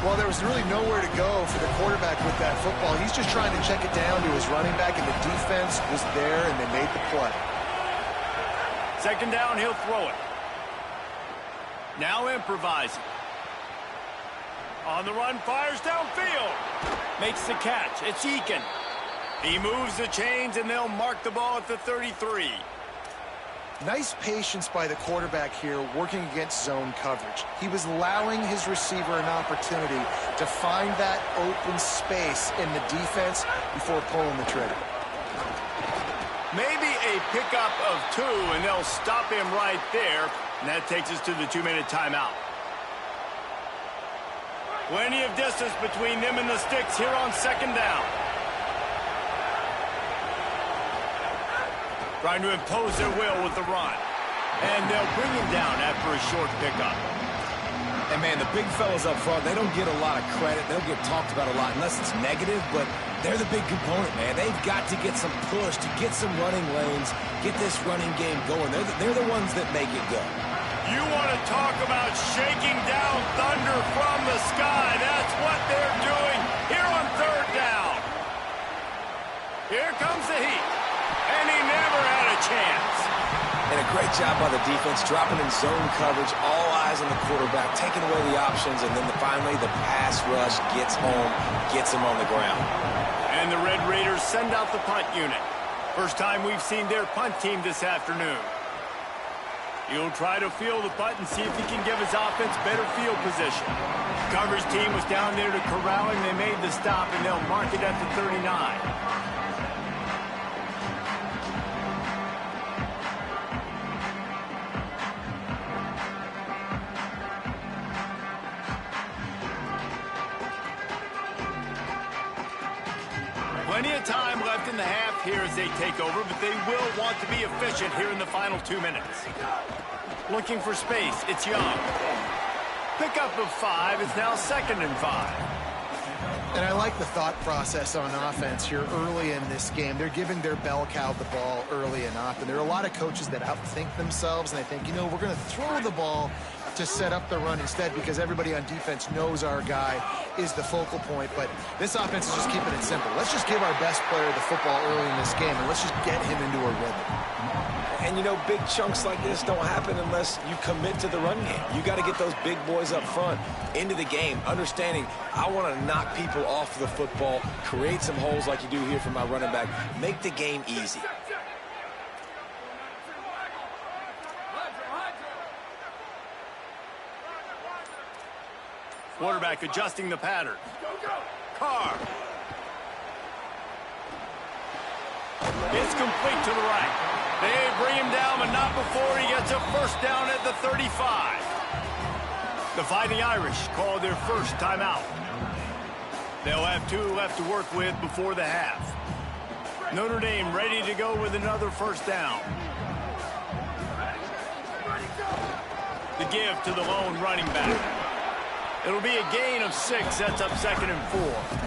Speaker 1: Well, there was really nowhere to go for the quarterback with that football. He's just trying to check it down to his running back, and the defense was there, and they made the play.
Speaker 3: Second down, he'll throw it. Now improvising. On the run, fires downfield. Makes the catch. It's Eakin. He moves the chains, and they'll mark the ball at the 33.
Speaker 1: Nice patience by the quarterback here working against zone coverage. He was allowing his receiver an opportunity to find that open space in the defense before pulling the trigger.
Speaker 3: Maybe a pickup of 2, and they'll stop him right there. And that takes us to the 2-minute timeout. Plenty of distance between them and the sticks here on second down. Trying to impose their will with the run. And they'll bring him down after a short pickup.
Speaker 2: And, man, the big fellas up front, they don't get a lot of credit. They'll get talked about a lot unless it's negative, but they're the big component, man. They've got to get some push, to get some running lanes, get this running game going. They're the ones that make it go.
Speaker 3: You want to talk about shaking down thunder from the sky. That's what they're doing here on third down. Here comes the heat. And he never had a chance.
Speaker 2: And a great job by the defense, dropping in zone coverage, all eyes on the quarterback, taking away the options, and then finally the pass rush gets home, gets him on the ground.
Speaker 3: And the Red Raiders send out the punt unit. First time we've seen their punt team this afternoon. He'll try to field the punt and see if he can give his offense better field position. Coverage team was down there to corral him. They made the stop, and they'll mark it at the 39. Plenty of time left in the half here as they take over, but they will want to be efficient here in the final 2 minutes. Looking for space, it's Young. Pickup of 5, it's now 2nd and 5.
Speaker 1: And I like the thought process on offense here early in this game. They're giving their bell cow the ball early and often. There are a lot of coaches that outthink themselves, and they think, you know, we're going to throw the ball to set up the run instead because everybody on defense knows our guy is the focal point. But this offense is just keeping it simple. Let's just give our best player the football early in this game, and let's just get him into a rhythm.
Speaker 2: And, you know, big chunks like this don't happen unless you commit to the run game. You got to get those big boys up front into the game, understanding I want to knock people off the football, create some holes like you do here for my running back, make the game easy.
Speaker 3: Quarterback adjusting the pattern. Carr. It's complete to the right. They bring him down, but not before he gets a first down at the 35. The Fighting Irish call their first timeout. They'll have 2 left to work with before the half. Notre Dame ready to go with another first down. The give to the lone running back. It'll be a gain of 6. That's up 2nd and 4.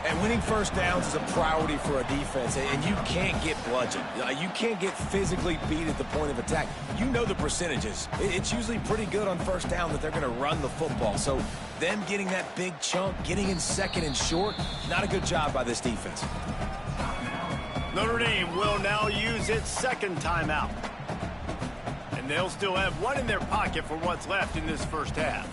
Speaker 2: And winning first downs is a priority for a defense, and you can't get bludgeoned. You can't get physically beat at the point of attack. You know the percentages. It's usually pretty good on first down that they're going to run the football. So them getting that big chunk, getting in 2nd and short, not a good job by this defense.
Speaker 3: Notre Dame will now use its 2nd timeout. And they'll still have 1 in their pocket for what's left in this first half.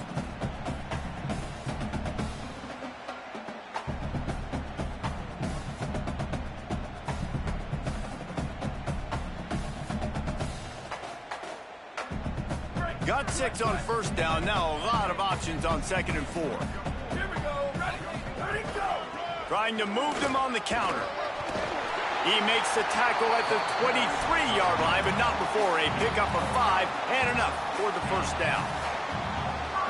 Speaker 3: Got 6 on first down. Now a lot of options on 2nd and 4.
Speaker 2: Here we go. Ready, go.
Speaker 3: Trying to move them on the counter. He makes the tackle at the 23-yard line, but not before a pickup of 5 and enough for the first down.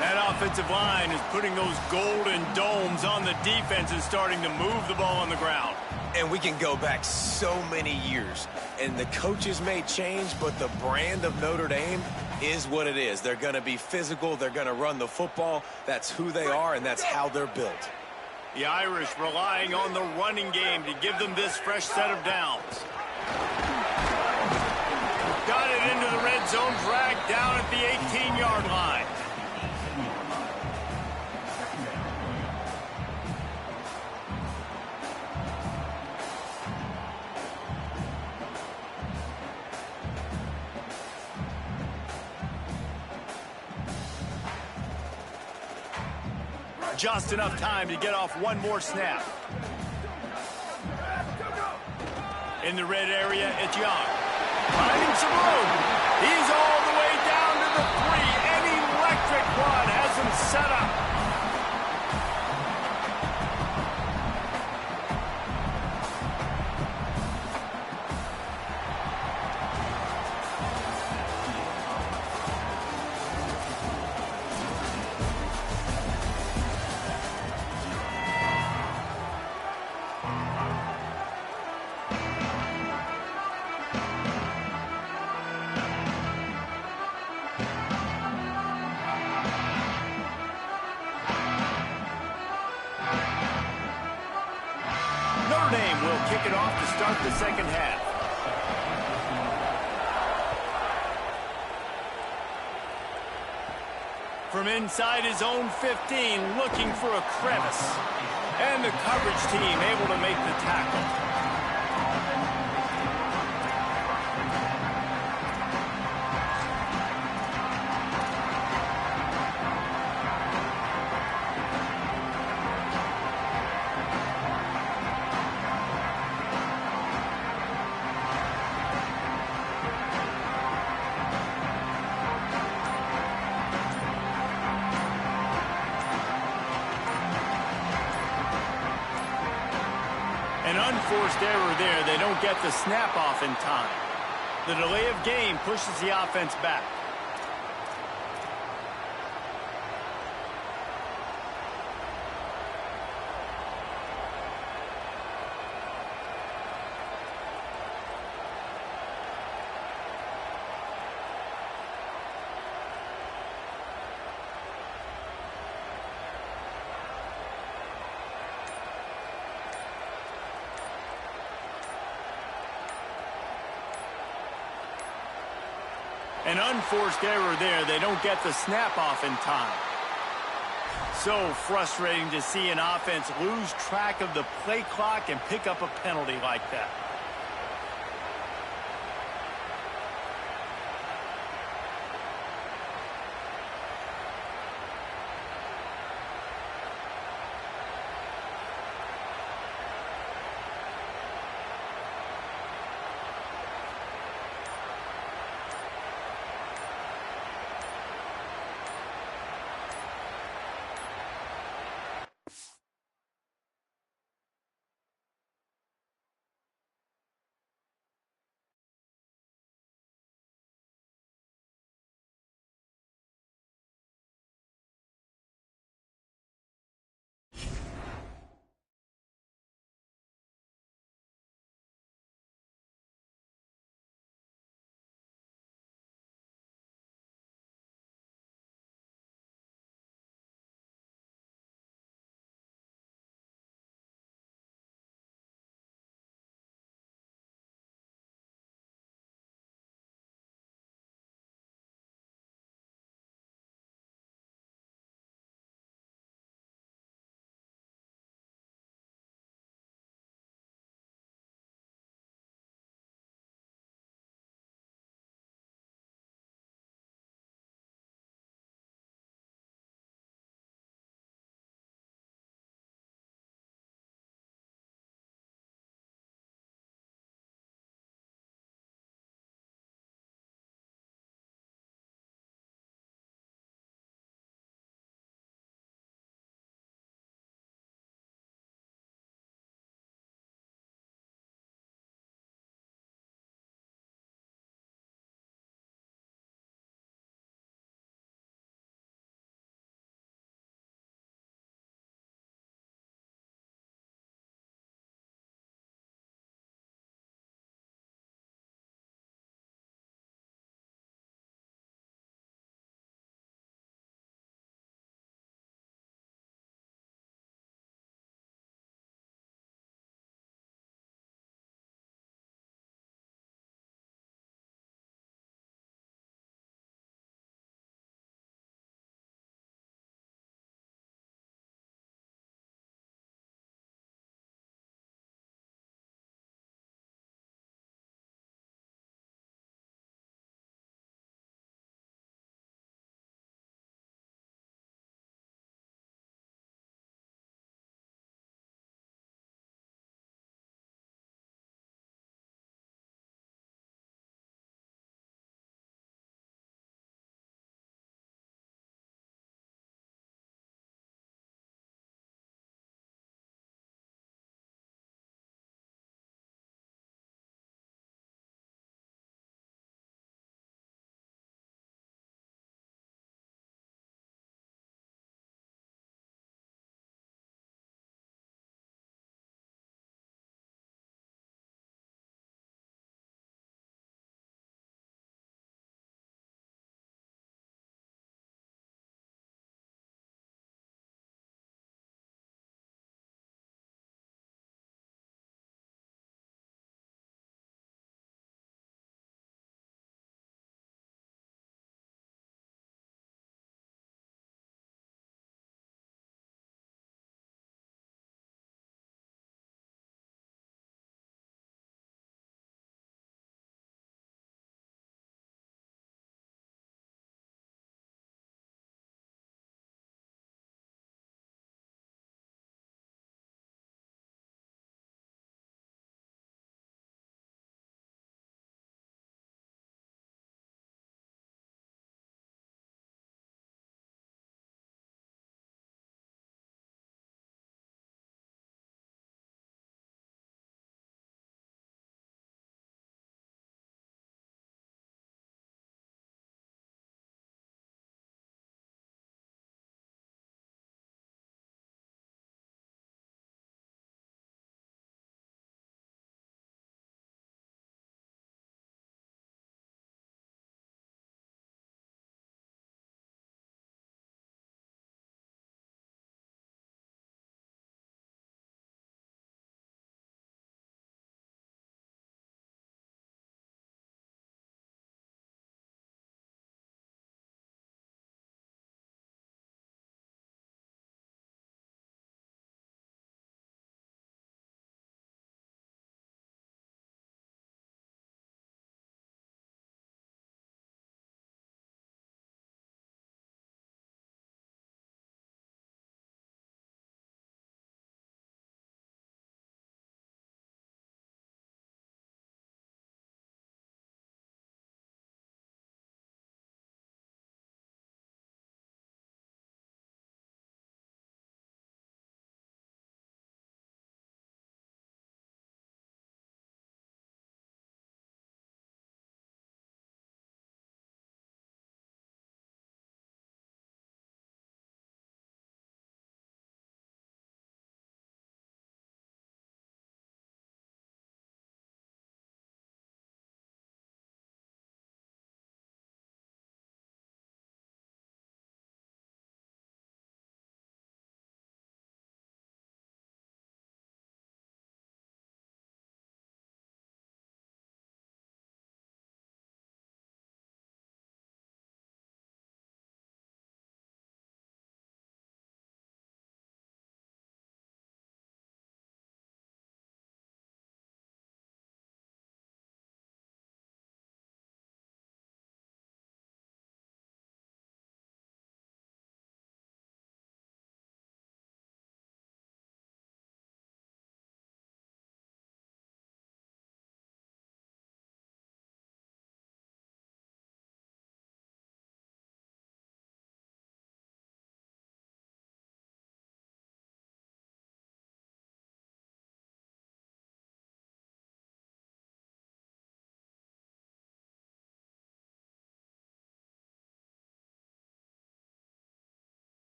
Speaker 3: That offensive line is putting those golden domes on the defense and starting to move the ball on the ground.
Speaker 2: And we can go back so many years. And the coaches may change, but the brand of Notre Dame is what it is. They're going to be physical. They're going to run the football. That's who they are, and that's how they're built.
Speaker 3: The Irish relying on the running game to give them this fresh set of downs. Got it into the red zone, dragged down at the 18-yard line. Just enough time to get off one more snap. In the red area, it's Young. Finding some room. He's all the way down to the 3. An electric one has him set up. Notre Dame will kick it off to start the second half. From inside his own 15, looking for a crevice. And the coverage team able to make the tackle. An unforced error there. They don't get the snap off in time. The delay of game pushes the offense back. An unforced error there. They don't get the snap off in time. So frustrating to see an offense lose track of the play clock and pick up a penalty like that.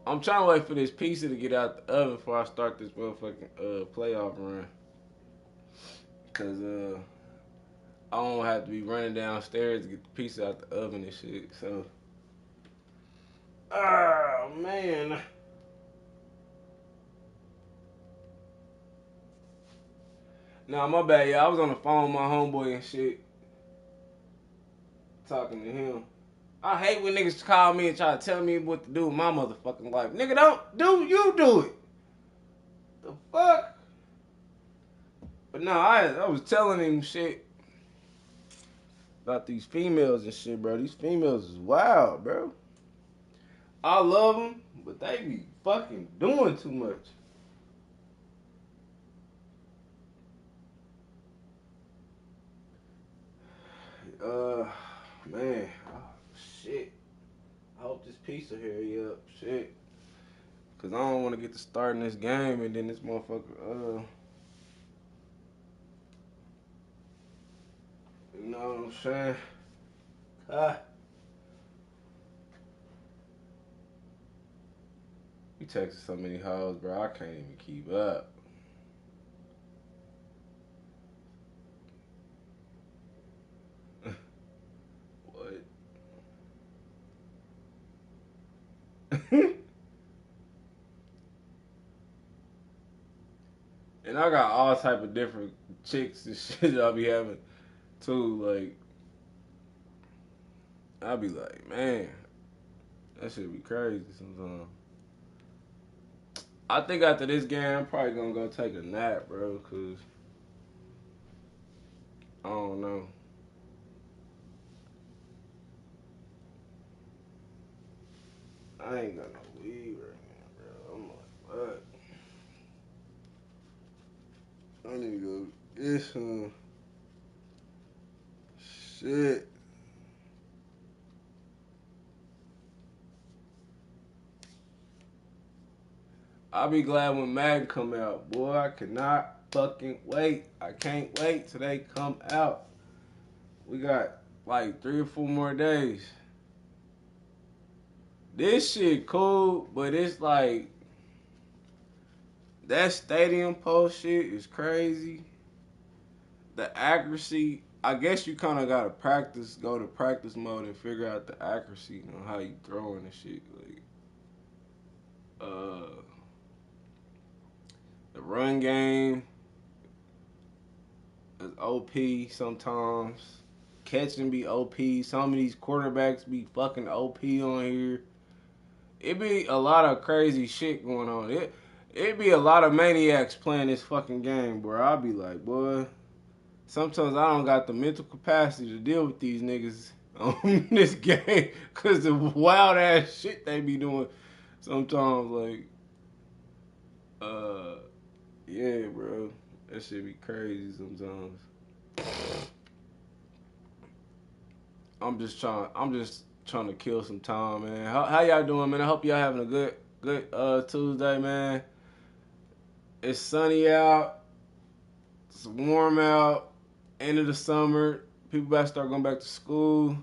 Speaker 4: I'm trying to wait for this pizza to get out the oven before I start this motherfucking playoff run. Cause I don't have to be running downstairs to get the pizza out the oven and shit. So, oh man. Nah, my bad, y'all. I was on the phone with my homeboy and shit, talking to him. I hate when niggas call me and try to tell me what to do with my motherfucking life. Nigga, you do it. The fuck? But no, I was telling him shit about these females and shit, bro. These females is wild, bro. I love them, but they be fucking doing too much. Man, oh, shit. I hope this pizza hurry up, shit. Cause I don't want to get to starting this game and then this motherfucker, you know what I'm saying? You texting so many hoes, bro. I can't even keep up. What? And I got all type of different chicks and shit I'll be having too. Like, I'll be like, man, that shit be crazy sometimes. I think after this game, I'm probably gonna go take a nap, bro, cause I don't know. I ain't got no weed right now, bro. I'm like, what? I need to go get some shit. I'll be glad when Madden come out. Boy, I cannot fucking wait. I can't wait till they come out. We got like 3 or 4 more days. This shit cool, but it's like that stadium post shit is crazy. The accuracy, I guess you kind of gotta go to practice mode and figure out the accuracy on how you throwing and shit. Like, the run game is OP sometimes. Catching be OP. Some of these quarterbacks be fucking OP on here. It be a lot of crazy shit going on. It be a lot of maniacs playing this fucking game, bro. I'll be like, boy, sometimes I don't got the mental capacity to deal with these niggas on this game because the wild ass shit they be doing sometimes. Like, yeah, bro, that shit be crazy sometimes. I'm just trying to kill some time, man. How y'all doing, man? I hope y'all having a good Tuesday, man. It's sunny out. It's warm out. End of the summer. People about to start going back to school.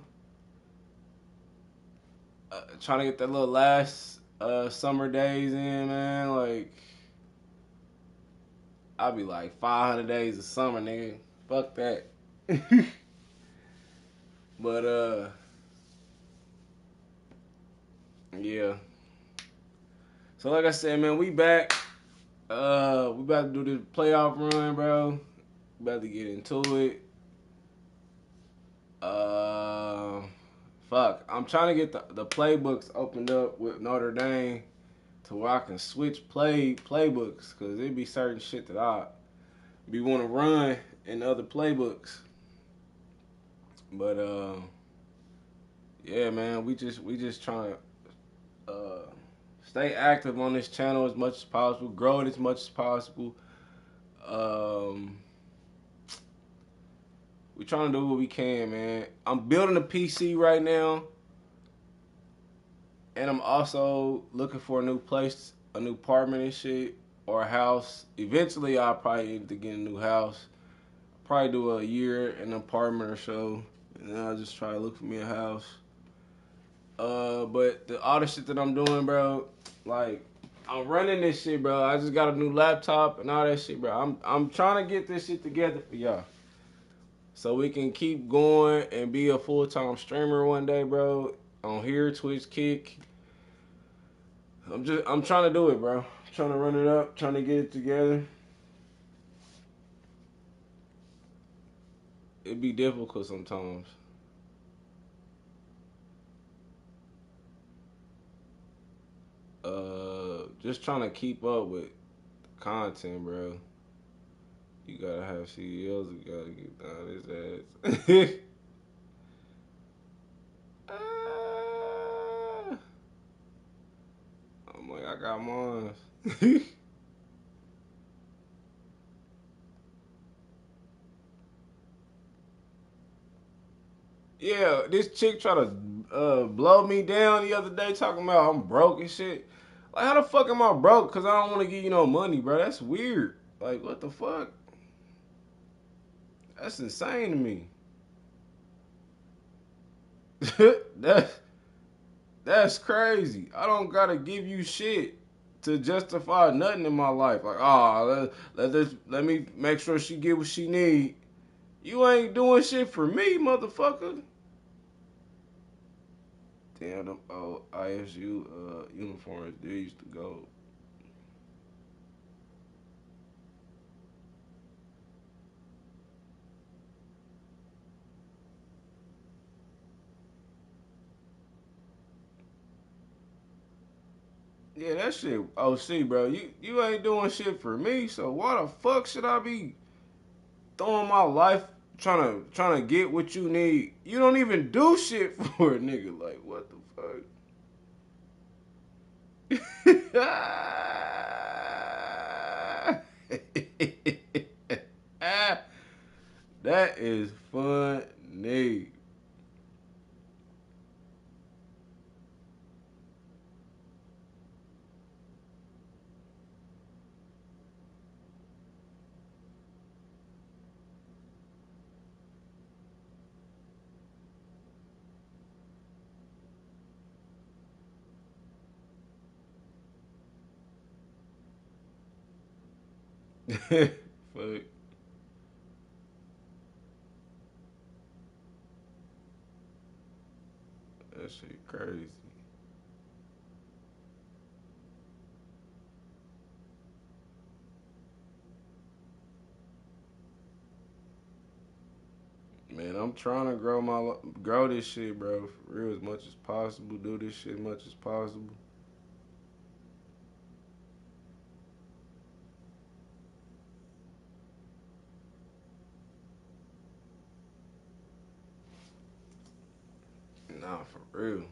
Speaker 4: Trying to get that little last summer days in, man. Like, I'll be like 500 days of summer, nigga. Fuck that. But, yeah. So like I said, man, we back. We about to do this playoff run, bro. We about to get into it. Fuck. I'm trying to get the playbooks opened up with Notre Dame to where I can switch playbooks, cause it be certain shit that I be want to run in other playbooks. But yeah, man, we just trying to stay active on this channel as much as possible, grow it as much as possible. We trying to do what we can, man. I'm building a PC right now, and I'm also looking for a new place, a new apartment and shit, or a house. Eventually, I'll probably need to get a new house. Probably do a year in an apartment or so, and then I'll just try to look for me a house. But all the shit that I'm doing, bro, Like, I'm running this shit, bro. I just got a new laptop and all that shit, bro. I'm trying to get this shit together for y'all, so we can keep going and be a full-time streamer one day, bro. On here, Twitch, Kick. I'm trying to do it, bro. Trying to run it up, trying to get it together. It'd be difficult sometimes. Just trying to keep up with content, bro. You gotta have CEOs who gotta get down his ass. I'm like, I got mine. Yeah, this chick tried to blow me down the other day talking about I'm broke and shit. Like, how the fuck am I broke? Because I don't want to give you no money, bro. That's weird. Like, what the fuck? That's insane to me. That's crazy. I don't got to give you shit to justify nothing in my life. Like, let me make sure she get what she need. You ain't doing shit for me, motherfucker. Damn, them old ISU uniforms, they used to go. Yeah, that shit OC, bro. You ain't doing shit for me, so why the fuck should I be throwing my life trying to get what you need? You don't even do shit for a nigga. Like, what the fuck? That is funny. Fuck. That shit crazy. Man, I'm trying to grow this shit, bro, for real, as much as possible. Do this shit as much as possible. Nah, for real.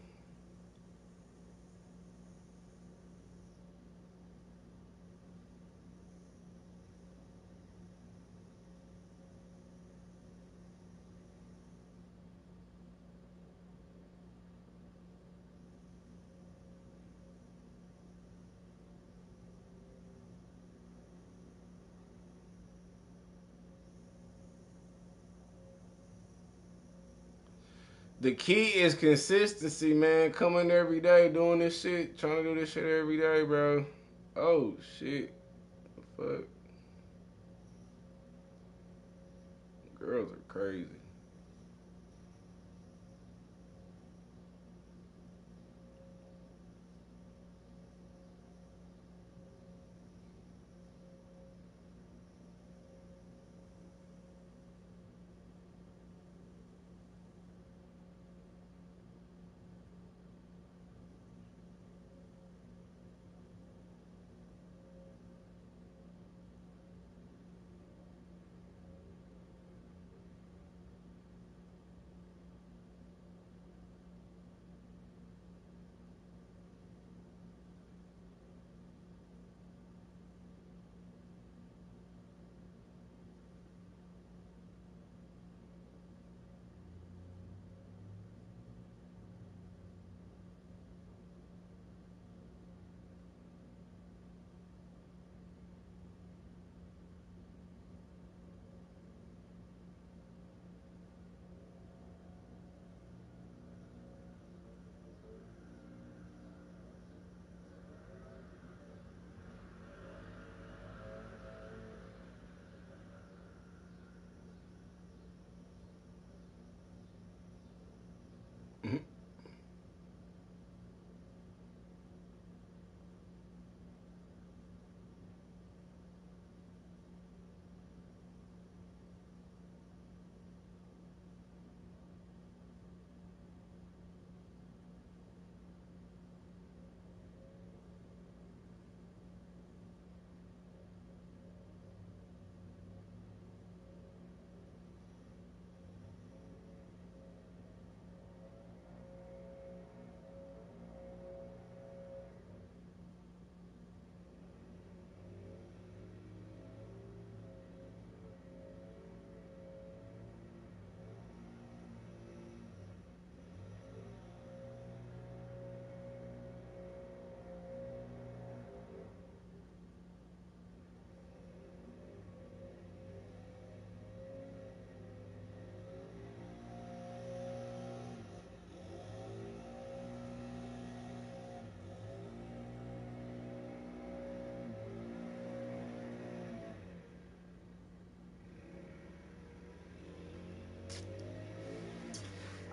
Speaker 4: The key is consistency, man. Coming every day, doing this shit, trying to do this shit every day, bro. Oh shit, fuck. Girls are crazy.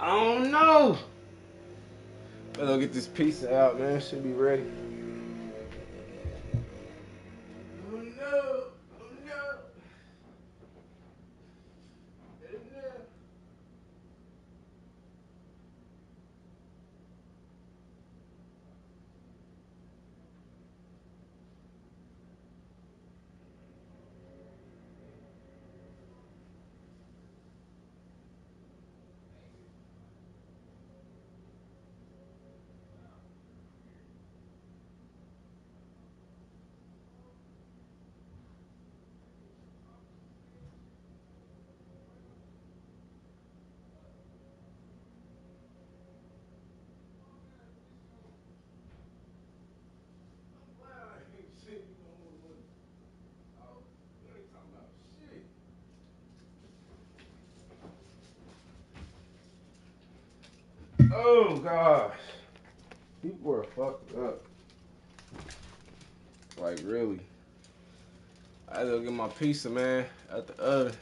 Speaker 4: I don't know. Better go get this pizza out, man. Should be ready. Oh no. Oh no. Oh no. Oh gosh. People are fucked up. Like really. I had to go get my pizza, man, at the oven.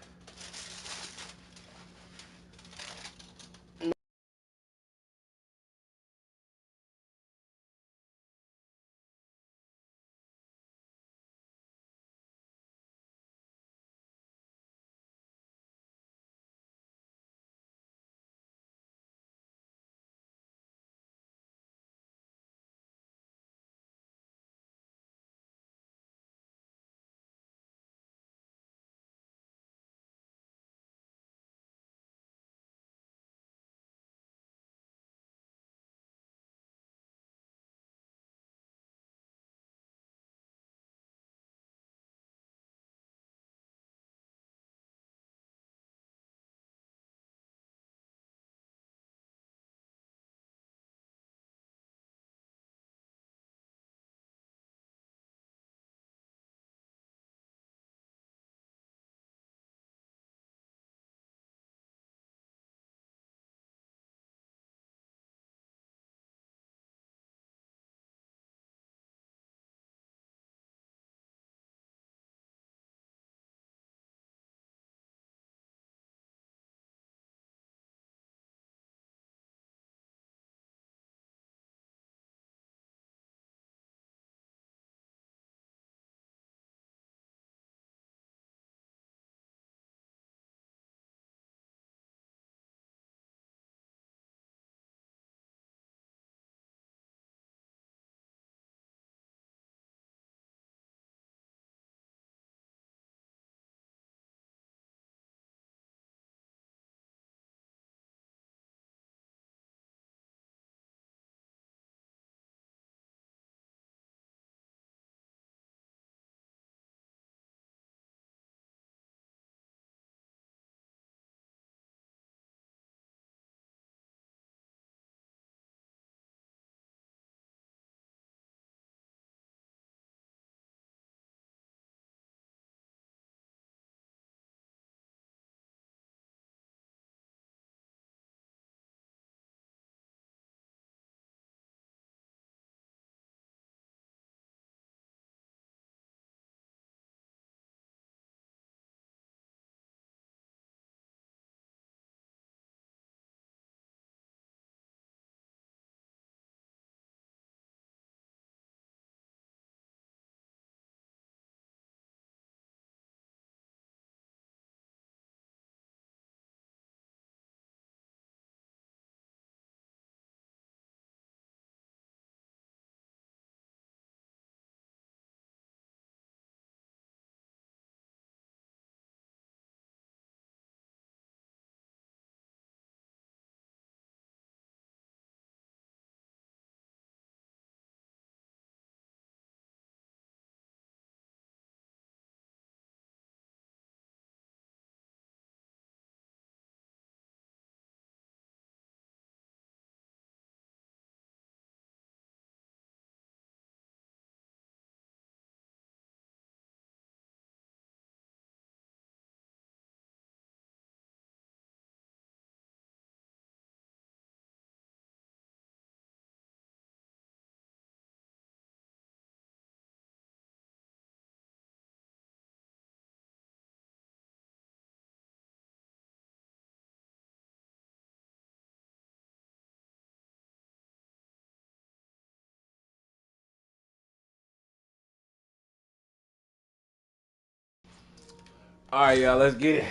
Speaker 4: All right, y'all, let's get it.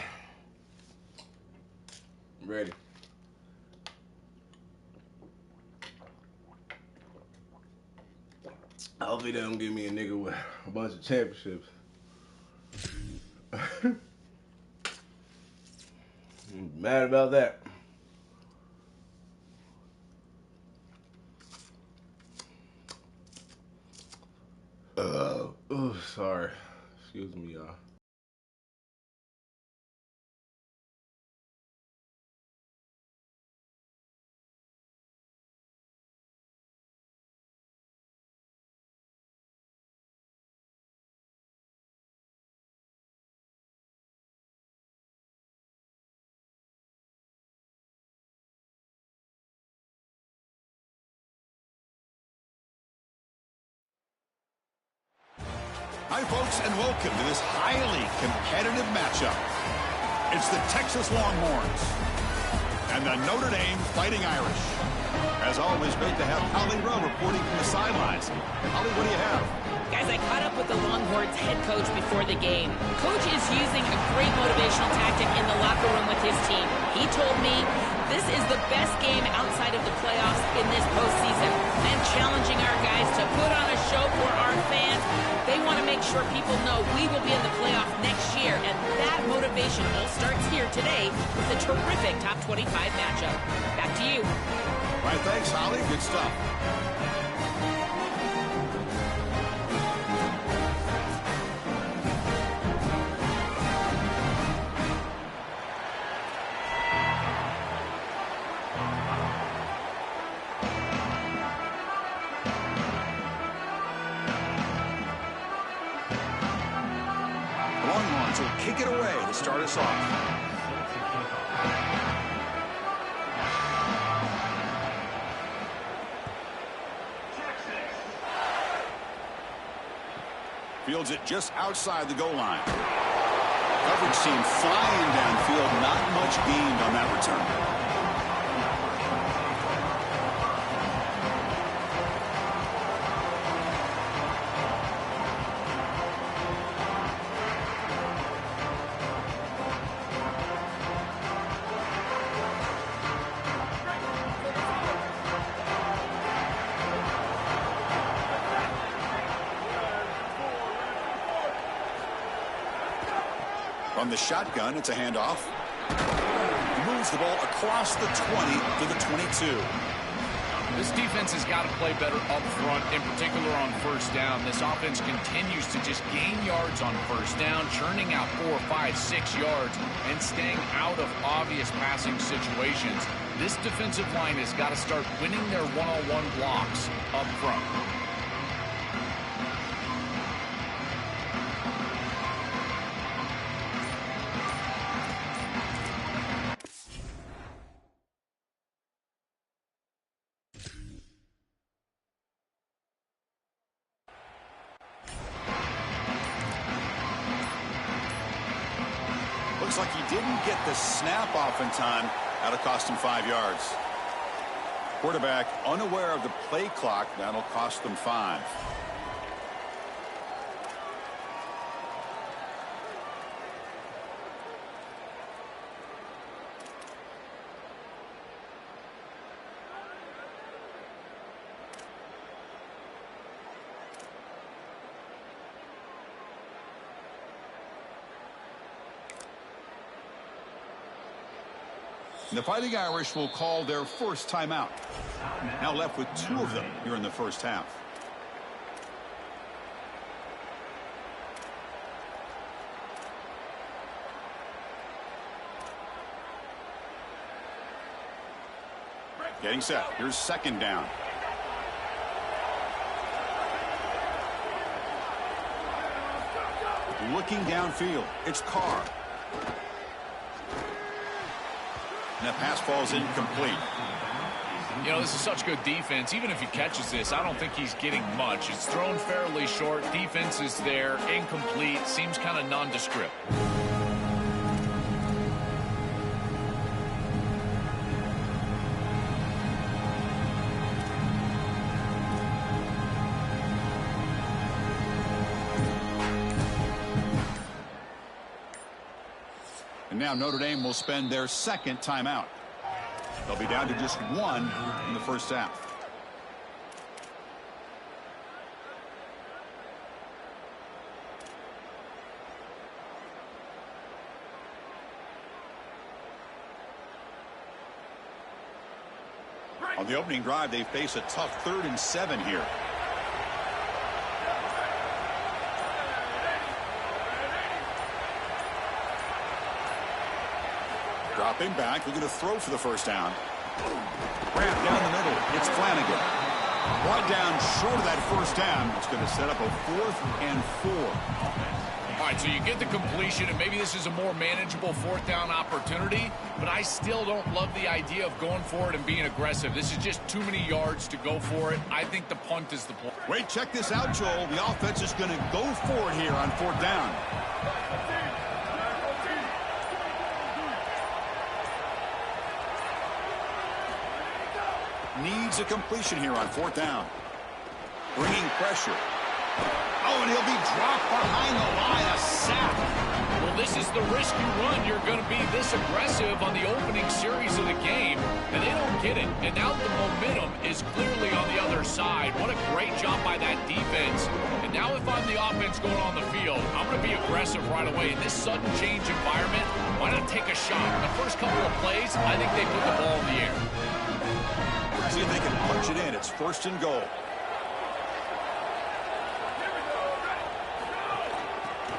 Speaker 4: Ready. Hopefully they don't give me a nigga with a bunch of championships. I'm mad about that. Oh, sorry. Excuse me, y'all.
Speaker 6: Hi, folks, and welcome to this highly competitive matchup. It's the Texas Longhorns and the Notre Dame Fighting Irish. As always, great to have Holly Rowe reporting from the sidelines. Holly, what do you have?
Speaker 5: Guys, I caught up with the Longhorns head coach before the game. Coach is using a great motivational tactic in the locker room with his team. He told me this is the best game outside of the playoffs in this postseason. And challenging our guys to put on a show for our fans. They want to make sure people know we will be in the playoff next year. And that motivation all starts here today with a terrific top 25 matchup. Back to you.
Speaker 6: All right, thanks, Holly. Good stuff. The Longhorns will kick it away to start us off. Fields it just outside the goal line. Coverage team flying downfield. Not much gained on that return. From the shotgun, it's a handoff. He moves the ball across the 20 to the 22.
Speaker 7: This defense has got to play better up front, in particular on first down. This offense continues to just gain yards on first down, churning out 4, 5, 6 yards, and staying out of obvious passing situations. This defensive line has got to start winning their one-on-one blocks up front.
Speaker 6: Looks like he didn't get the snap off in time. That'll cost him 5 yards. Quarterback unaware of the play clock. That'll cost them 5. The Fighting Irish will call their first timeout. Now left with 2 of them here in the first half. Getting set. Here's second down. Looking downfield. It's Carr. And that pass falls incomplete.
Speaker 7: You know, this is such good defense. Even if he catches this, I don't think he's getting much. It's thrown fairly short. Defense is there. Incomplete. Seems kind of nondescript.
Speaker 6: And now Notre Dame will spend their second timeout. They'll be down to just one in the first half. On the opening drive, they face a tough 3rd and 7 here. Dropping back, looking to throw for the first down. Wrap down the middle. It's Flanagan. Brought down short of that first down. It's going to set up a 4th and 4.
Speaker 7: All right, so you get the completion, and maybe this is a more manageable 4th down opportunity, but I still don't love the idea of going for it and being aggressive. This is just too many yards to go for it. I think the punt is the play.
Speaker 6: Wait, check this out, Joel. The offense is going to go for it here on 4th down. Needs a completion here on 4th down. Bringing pressure. Oh, and he'll be dropped behind the line. A sack.
Speaker 7: Well, this is the risk you run. You're going to be this aggressive on the opening series of the game, and they don't get it. And now the momentum is clearly on the other side. What a great job by that defense. And now if I'm the offense going on the field, I'm going to be aggressive right away. In this sudden change environment, why not take a shot? In the first couple of plays, I think they put the ball in the air.
Speaker 6: See if they can punch it in. It's 1st and goal.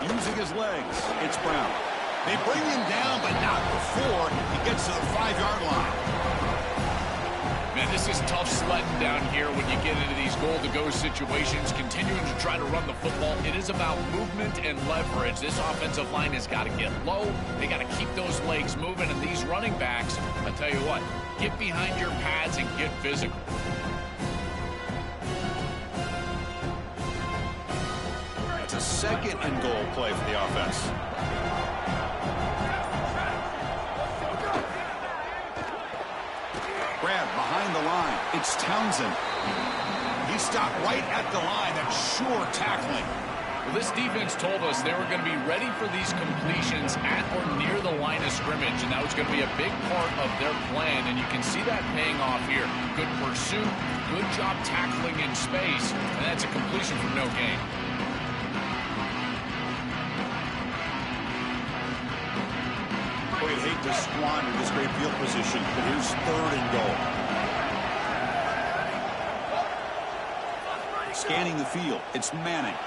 Speaker 6: Using his legs, it's Brown. They bring him down, but not before he gets to the 5-yard line.
Speaker 7: Man, this is tough sledding down here when you get into these goal-to-go situations, continuing to try to run the football. It is about movement and leverage. This offensive line has got to get low. They got to keep those legs moving, and these running backs, I tell you what, get behind your pads and get physical.
Speaker 6: It's a 2nd and goal play for the offense. Grab behind the line. It's Townsend. He stopped right at the line. That's sure tackling.
Speaker 7: Well, this defense told us they were going to be ready for these completions at or near the line of scrimmage, and that was going to be a big part of their plan, and you can see that paying off here. Good pursuit, good job tackling in space, and that's a completion for no gain.
Speaker 6: Boy, you'd hate to squander this great field position, but here's 3rd and goal. Scanning the field, it's Manning.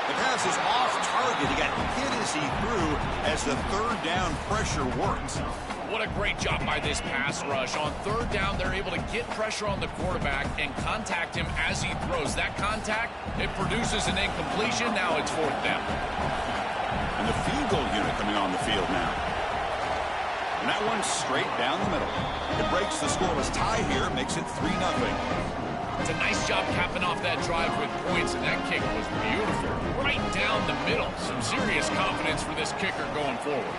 Speaker 6: The pass is off target. He got hit as he threw as the 3rd down pressure works.
Speaker 7: What a great job by this pass rush. On 3rd down, they're able to get pressure on the quarterback and contact him as he throws. That contact, it produces an incompletion. Now it's 4th down.
Speaker 6: And the field goal unit coming on the field now. And that one's straight down the middle. It breaks the scoreless tie here, makes it 3-0.
Speaker 7: It's a nice job capping off that drive with points, and that kick was beautiful. Right down the middle. Some serious confidence for this kicker going forward.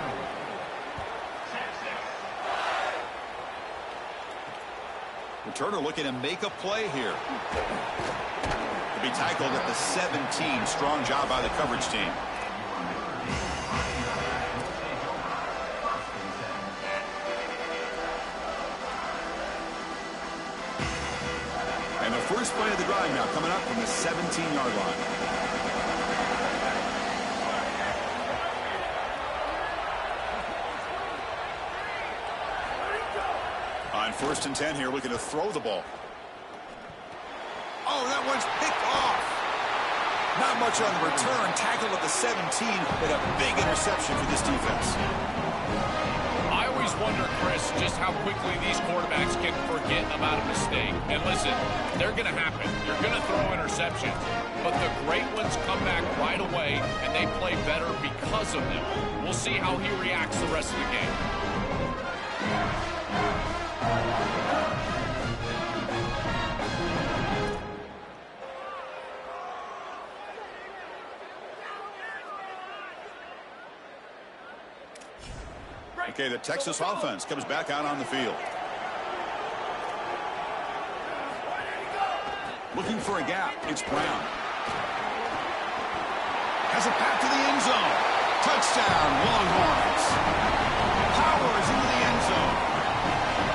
Speaker 6: Returner looking to make a play here. To be tackled at the 17. Strong job by the coverage team. And the first play of the drive now coming up from the 17-yard line. On 1st and 10 here, looking to throw the ball. Oh, that one's picked off. Not much on the return. Tackled at the 17, but a big interception for this defense.
Speaker 7: I always wonder, Chris, just how quickly these quarterbacks can forget about a mistake. And listen, they're going to happen. You're going to throw interceptions. But the great ones come back right away, and they play better because of them. We'll see how he reacts the rest of the game.
Speaker 6: Okay, the Texas offense comes back out on the field. Looking for a gap. It's Brown. Has a pass to the end zone. Touchdown, Longhorns. Powers into the end zone.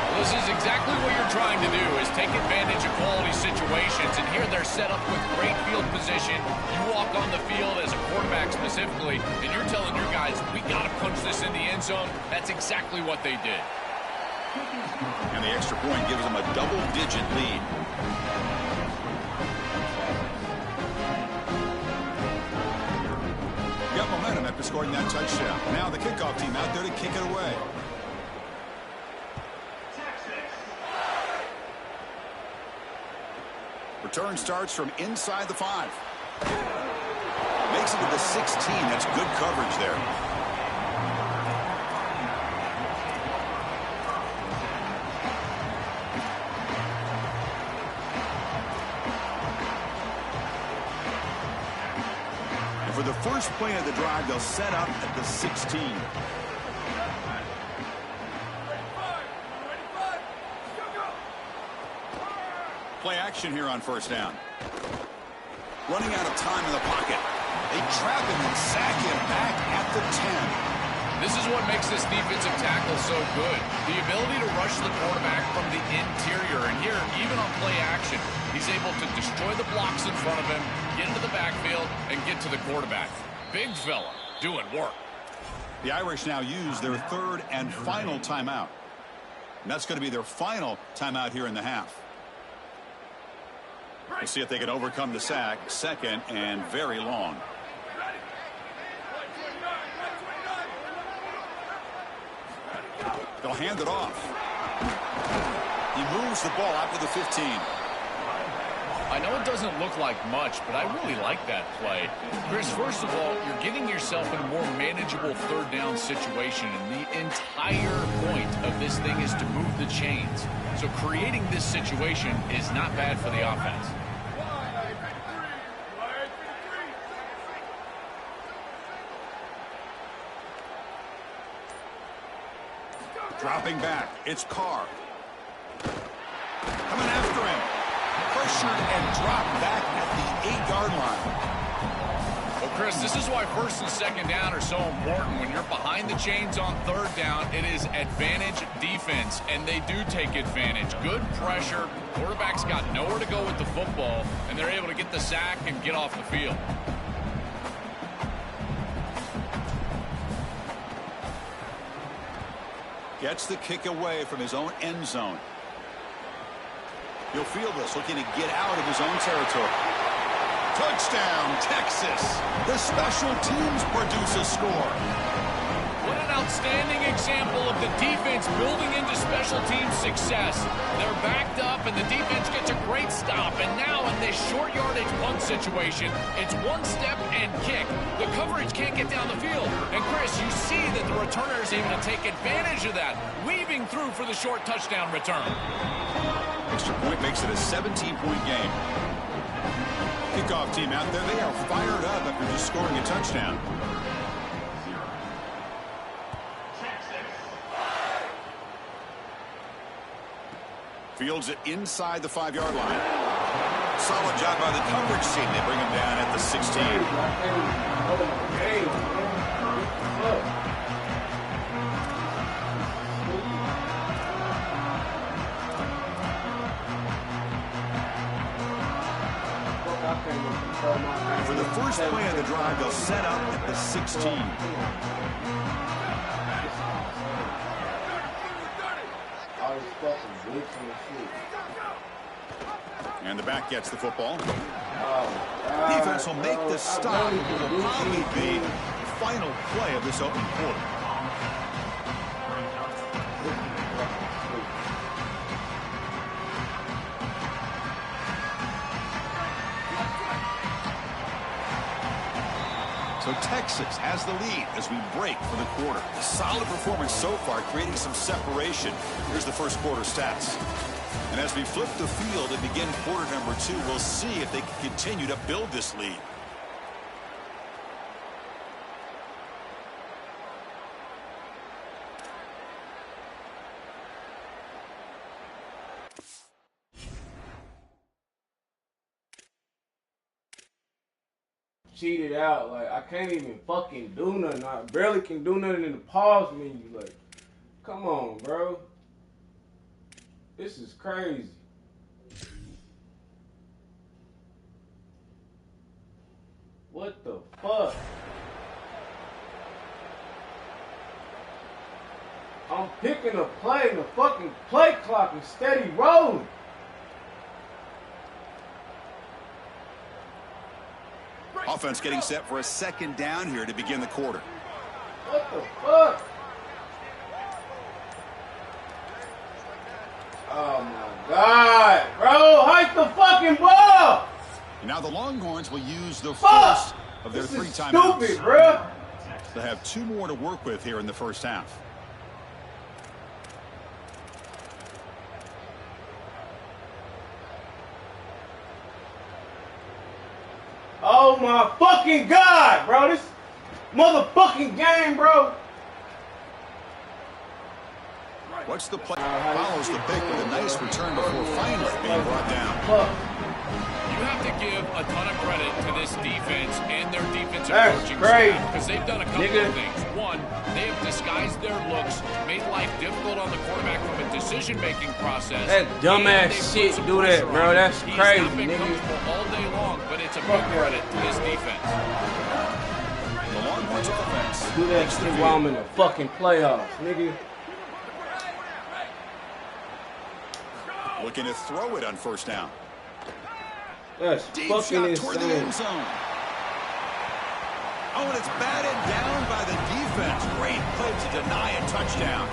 Speaker 7: Well, this is exactly what you're trying to do, is take advantage of quality situations. And here they're set up with great field position. You walk on the field as a quarterback specifically, and you're telling your guys, we got to punch this in the end zone. That's exactly what they did.
Speaker 6: And the extra point gives them a double-digit lead. Got momentum after scoring that touchdown. Now the kickoff team out there to kick it away. Return starts from inside the 5. Makes it to the 16. That's good coverage there. And for the first play of the drive, they'll set up at the 16. Play action here on first down. Running out of time in the pocket. They trap him and sack him back at the 10.
Speaker 7: This is what makes this defensive tackle so good. The ability to rush the quarterback from the interior. And here, even on play action, he's able to destroy the blocks in front of him, get into the backfield, and get to the quarterback. Big fella doing work.
Speaker 6: The Irish now use their third and final timeout. And that's going to be their final timeout here in the half. We'll see if they can overcome the sack. Second and very long. They'll hand it off. He moves the ball out to the 15.
Speaker 7: I know it doesn't look like much, but I really like that play. Chris, first of all, you're getting yourself in a more manageable third down situation, and the entire point of this thing is to move the chains. So creating this situation is not bad for the offense.
Speaker 6: Dropping back, it's Carr. Coming after him. Pressured and dropped back at the 8-yard line.
Speaker 7: Well, Chris, this is why first and second down are so important. When you're behind the chains on third down, it is advantage defense, and they do take advantage. Good pressure. Quarterback's got nowhere to go with the football, and they're able to get the sack and get off the field.
Speaker 6: Gets the kick away from his own end zone. He'll field this, looking to get out of his own territory. Touchdown, Texas. The special teams produce a score.
Speaker 7: What an outstanding example of the defense building into special team success. They're backed up, and the defense gets a great stop. And now in this short yardage punt situation, it's one step and kick. The coverage can't get down the field. And, Chris, you see that the returner is able to take advantage of that, weaving through for the short touchdown return.
Speaker 6: Extra point makes it a 17-point game. Kickoff team out there, they are fired up after just scoring a touchdown. Fields it inside the 5-yard line. Solid job by the coverage team. They bring him down at the 16. For the first play of the drive, they'll set up at the 16. And the back gets the football. Defense will make the stop. It will probably be the final play of this opening quarter. So Texas has the lead as we break for the quarter. A solid performance so far, creating some separation. Here's the first quarter stats. And as we flip the field and begin quarter number 2, we'll see if they can continue to build this lead.
Speaker 4: cheated out. Like, I can't even fucking do nothing. I barely can do nothing in the pause menu. Like, come on, bro. This is crazy. What the fuck? I'm picking a play and the fucking play clock is steady rolling.
Speaker 6: Offense getting set for a second down here to begin the quarter.
Speaker 4: What the fuck? Oh my God, bro, hike the fucking ball!
Speaker 6: Now the Longhorns will use the
Speaker 4: Fuck!
Speaker 6: first of their
Speaker 4: This
Speaker 6: 3
Speaker 4: is
Speaker 6: timeouts.
Speaker 4: stupid, bro.
Speaker 6: They'll have 2 more to work with here in the first half.
Speaker 4: Oh my fucking God, bro. This motherfucking game, bro.
Speaker 6: What's the play? Follows the pick with a nice return before finally being brought down.
Speaker 7: You have to give a ton of credit to this defense and their defensive
Speaker 4: That's
Speaker 7: coaching
Speaker 4: great,
Speaker 7: staff because they've done a couple of things. One, they have disguised their looks, made life difficult on the quarterback from a decision-making process.
Speaker 4: That dumbass shit do that, bro. That's crazy,
Speaker 7: He's not been
Speaker 4: nigga.
Speaker 7: comfortable all day long, but it's a big credit to this defense.
Speaker 6: The Longhorns offense.
Speaker 4: Do that shit while I'm in the fucking playoffs, nigga.
Speaker 6: Looking to throw it on first down.
Speaker 4: That's
Speaker 6: Deep
Speaker 4: fucking
Speaker 6: shot toward the end
Speaker 4: insane.
Speaker 6: zone. Oh, and it's batted down by the defense. Great play to deny a touchdown.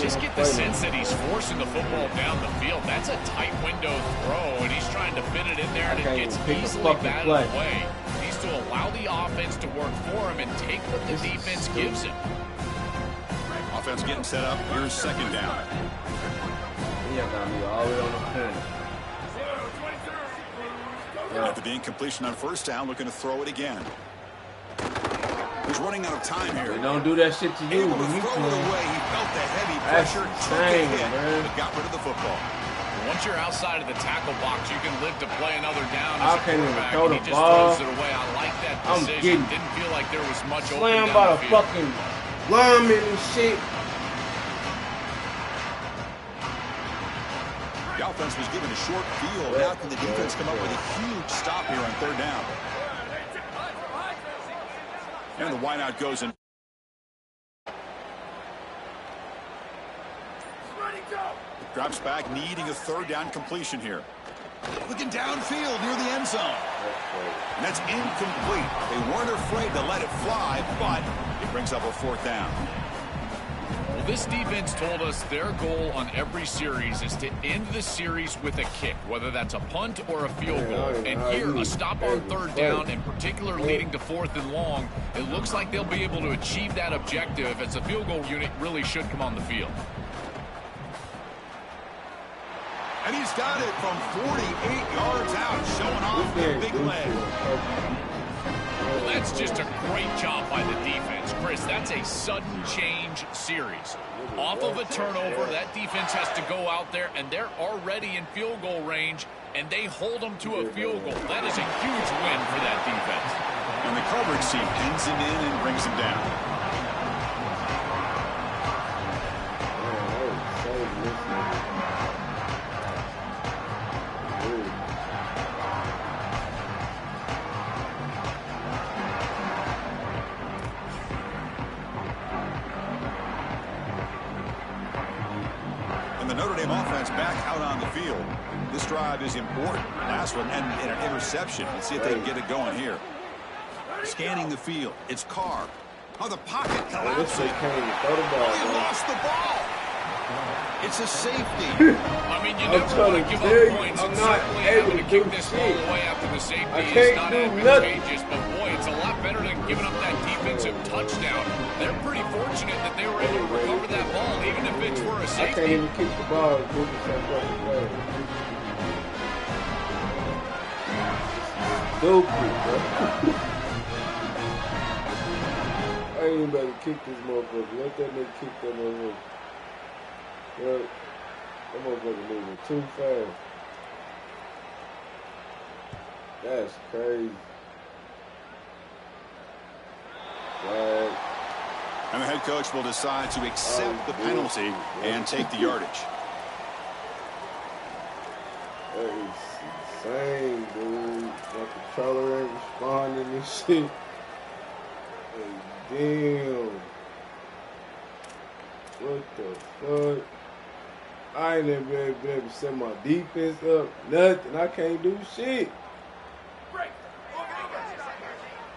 Speaker 7: Just get the sense that he's forcing the football down the field. That's a tight window throw, and he's trying to fit it in there, and it gets easily batted away. He needs to allow the offense to work for him and take what the defense gives him.
Speaker 6: Offense getting set up. Here's second down.
Speaker 4: Yeah, got me all the way on the corner.
Speaker 6: After the incompletion on first down, looking to throw it again. He's running out of time here.
Speaker 4: They don't do that shit to you
Speaker 6: Able
Speaker 4: when
Speaker 6: to
Speaker 4: you
Speaker 6: throw it
Speaker 4: play.
Speaker 6: away. He felt the heavy
Speaker 4: That's
Speaker 6: pressure, took
Speaker 4: insane,
Speaker 6: a hit,
Speaker 4: man.
Speaker 6: but got rid of the football.
Speaker 7: Once you're outside of the tackle box, you can live to play another down
Speaker 4: I
Speaker 7: as a
Speaker 4: can't even
Speaker 7: quarterback,
Speaker 4: throw
Speaker 7: and
Speaker 4: the
Speaker 7: he just
Speaker 4: ball.
Speaker 7: throws it away. I like that
Speaker 4: I'm
Speaker 7: decision.
Speaker 4: getting
Speaker 7: Didn't feel like there was much open
Speaker 4: slammed
Speaker 7: down
Speaker 4: by
Speaker 7: the
Speaker 4: the
Speaker 7: field.
Speaker 4: fucking lineman and shit.
Speaker 6: The offense was given a short field. How can the defense come up with a huge stop here on third down? And the wideout goes in. Drops back, needing a third down completion here. Looking downfield near the end zone. And that's incomplete. They weren't afraid to let it fly, but it brings up a fourth down.
Speaker 7: Well, this defense told us their goal on every series is to end the series with a kick, whether that's a punt or a field goal. And here, a stop on third down, in particular leading to fourth and long, it looks like they'll be able to achieve that objective as the field goal unit really should come on the field.
Speaker 6: And he's got it from 48 yards out, showing off the big leg.
Speaker 7: Well, that's just a great job by the defense. Chris, that's a sudden change series. Off of a turnover, that defense has to go out there, and they're already in field goal range, and they hold them to a field goal. That is a huge win for that defense.
Speaker 6: And the coverage team pins him in and brings him down. The Notre Dame offense back out on the field. This drive is important. Last one and an interception. Let's see if they can get it going here. Scanning the field. It's Carr. Oh, the pocket collapsing. He lost the ball. It's a safety.
Speaker 7: I mean, you never want to give up points. And certainly having to kick this ball away after the safety is not advantageous. But, boy, it's a lot better than giving up that defensive touchdown. They're pretty fortunate that they were able to recover that ball, even if it's for a safety.
Speaker 4: I can't even kick the ball. Stupid, bro. I ain't even better kick this motherfucker. Let that nigga kick that motherfucker. That motherfucker moving too fast. That's crazy.
Speaker 6: And the head coach will decide to accept the penalty and take the yardage.
Speaker 4: That is insane, dude. My controller ain't responding and shit. Like, damn. What the fuck? I ain't never been able to set my defense up. Nothing. I can't do shit.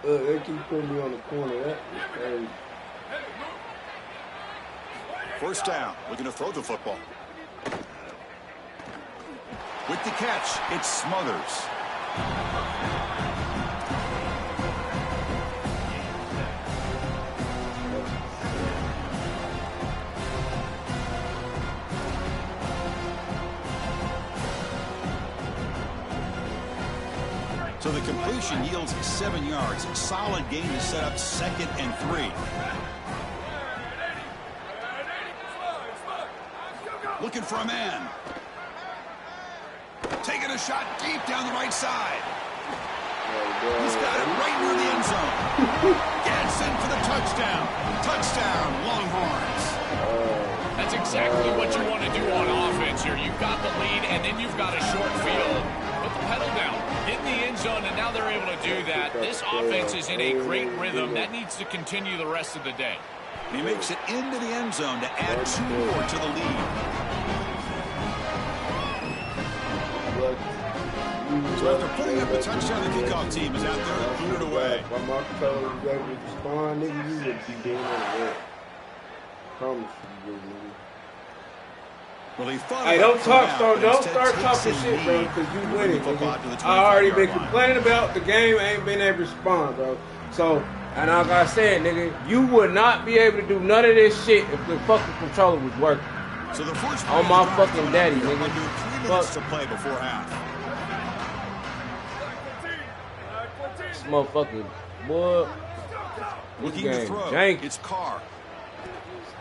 Speaker 4: They keep putting me on the corner. That is crazy.
Speaker 6: First down, looking to throw the football. With the catch, it's Smothers. So the completion yields 7 yards. Solid gain to set up 2nd and 3. Looking for a man. Taking a shot deep down the right side. He's got it right near the end zone. Gets in for the touchdown. Touchdown, Longhorns.
Speaker 7: That's exactly what you want to do on offense here. You've got the lead, and then you've got a short field. Put the pedal down. Get in the end zone, and now they're able to do that. This offense is in a great rhythm. That needs to continue the rest of the day.
Speaker 6: He makes it into the end zone to add 2 more to the lead. So after putting up the touchdown, the kickoff team is out there and cleared away.
Speaker 4: If my controller was able to respond, nigga, you would be doing all that. Promise you, nigga.
Speaker 6: Well, he thought
Speaker 4: hey, don't start talking shit, bro, because you winning. I already been complaining about the game, ain't been able to respond, bro. So, and like I said, nigga, you would not be able to do none of this shit if the fucking controller was working.
Speaker 6: So the first
Speaker 4: on my fucking daddy, nigga.
Speaker 6: 3 minutes to play before half.
Speaker 4: This motherfucking boy.
Speaker 6: Looking to throw.
Speaker 4: Jank.
Speaker 6: It's Carr.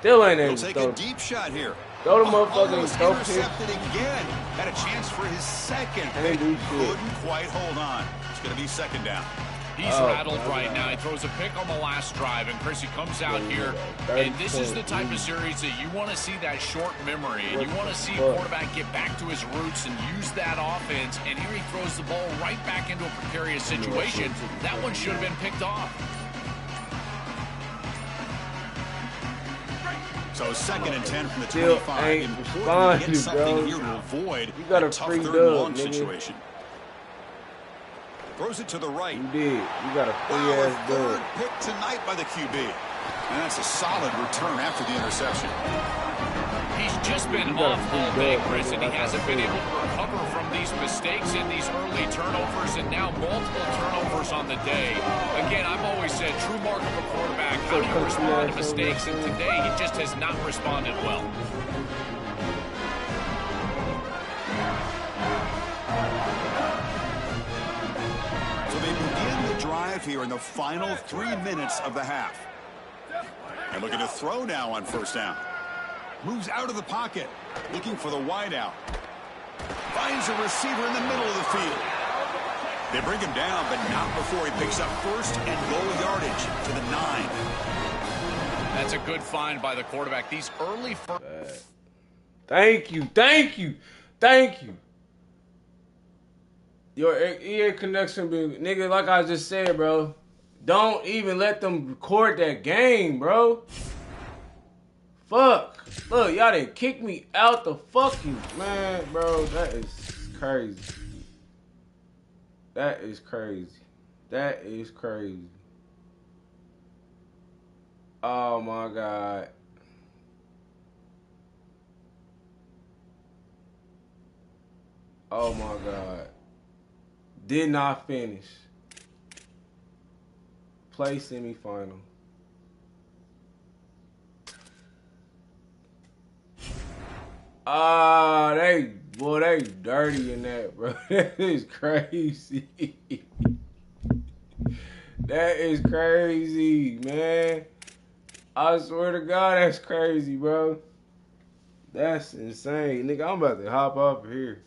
Speaker 4: Still ain't able
Speaker 6: to
Speaker 4: throw.
Speaker 6: He'll take a deep shot here.
Speaker 4: Go to motherfucking throw
Speaker 6: intercepted again. Had a chance for his 2nd. Couldn't quite hold on. It's going to be 2nd down.
Speaker 7: He's rattled right now. He throws a pick on the last drive, and Chris, he comes out here, and this is the type of series that you want to see that short memory, and you want to see a quarterback get back to his roots and use that offense, and here he throws the ball right back into a precarious situation. That one should have been picked off.
Speaker 6: So 2nd and 10 from the 25.
Speaker 4: Important to
Speaker 6: get something
Speaker 4: bro.
Speaker 6: here to avoid
Speaker 4: you got a
Speaker 6: tough
Speaker 4: free
Speaker 6: 3rd and
Speaker 4: dub,
Speaker 6: long
Speaker 4: nigga.
Speaker 6: situation. Throws it to the right.
Speaker 4: You did. You got a free ass
Speaker 6: third
Speaker 4: dub.
Speaker 6: pick tonight by the QB. And that's a solid return after the interception.
Speaker 7: He's just been off all day, Chris, and he hasn't been able to recover from these mistakes and these early turnovers, and now multiple turnovers on the day. Again, I've always said, true mark of a quarterback, how do you respond to mistakes? And today, he just has not responded well.
Speaker 6: So they begin the drive here in the final 3 minutes of the half. And looking to throw now on 1st down. Moves out of the pocket, looking for the wideout. Finds a receiver in the middle of the field. They bring him down, but not before he picks up 1st and goal yardage to the 9.
Speaker 7: That's a good find by the quarterback. These early first.
Speaker 4: Thank you. Your ear connection, nigga, like I just said, bro. Don't even let them record that game, bro. Fuck. Look, y'all done kicked me out the fucking... Man, bro, that is crazy. That is crazy. Oh, my God. Oh, my God. Did not finish. Play semifinal. They dirty in that, bro. That is crazy. That is crazy, man. I swear to God, that's crazy, bro. That's insane. Nigga, I'm about to hop off of here.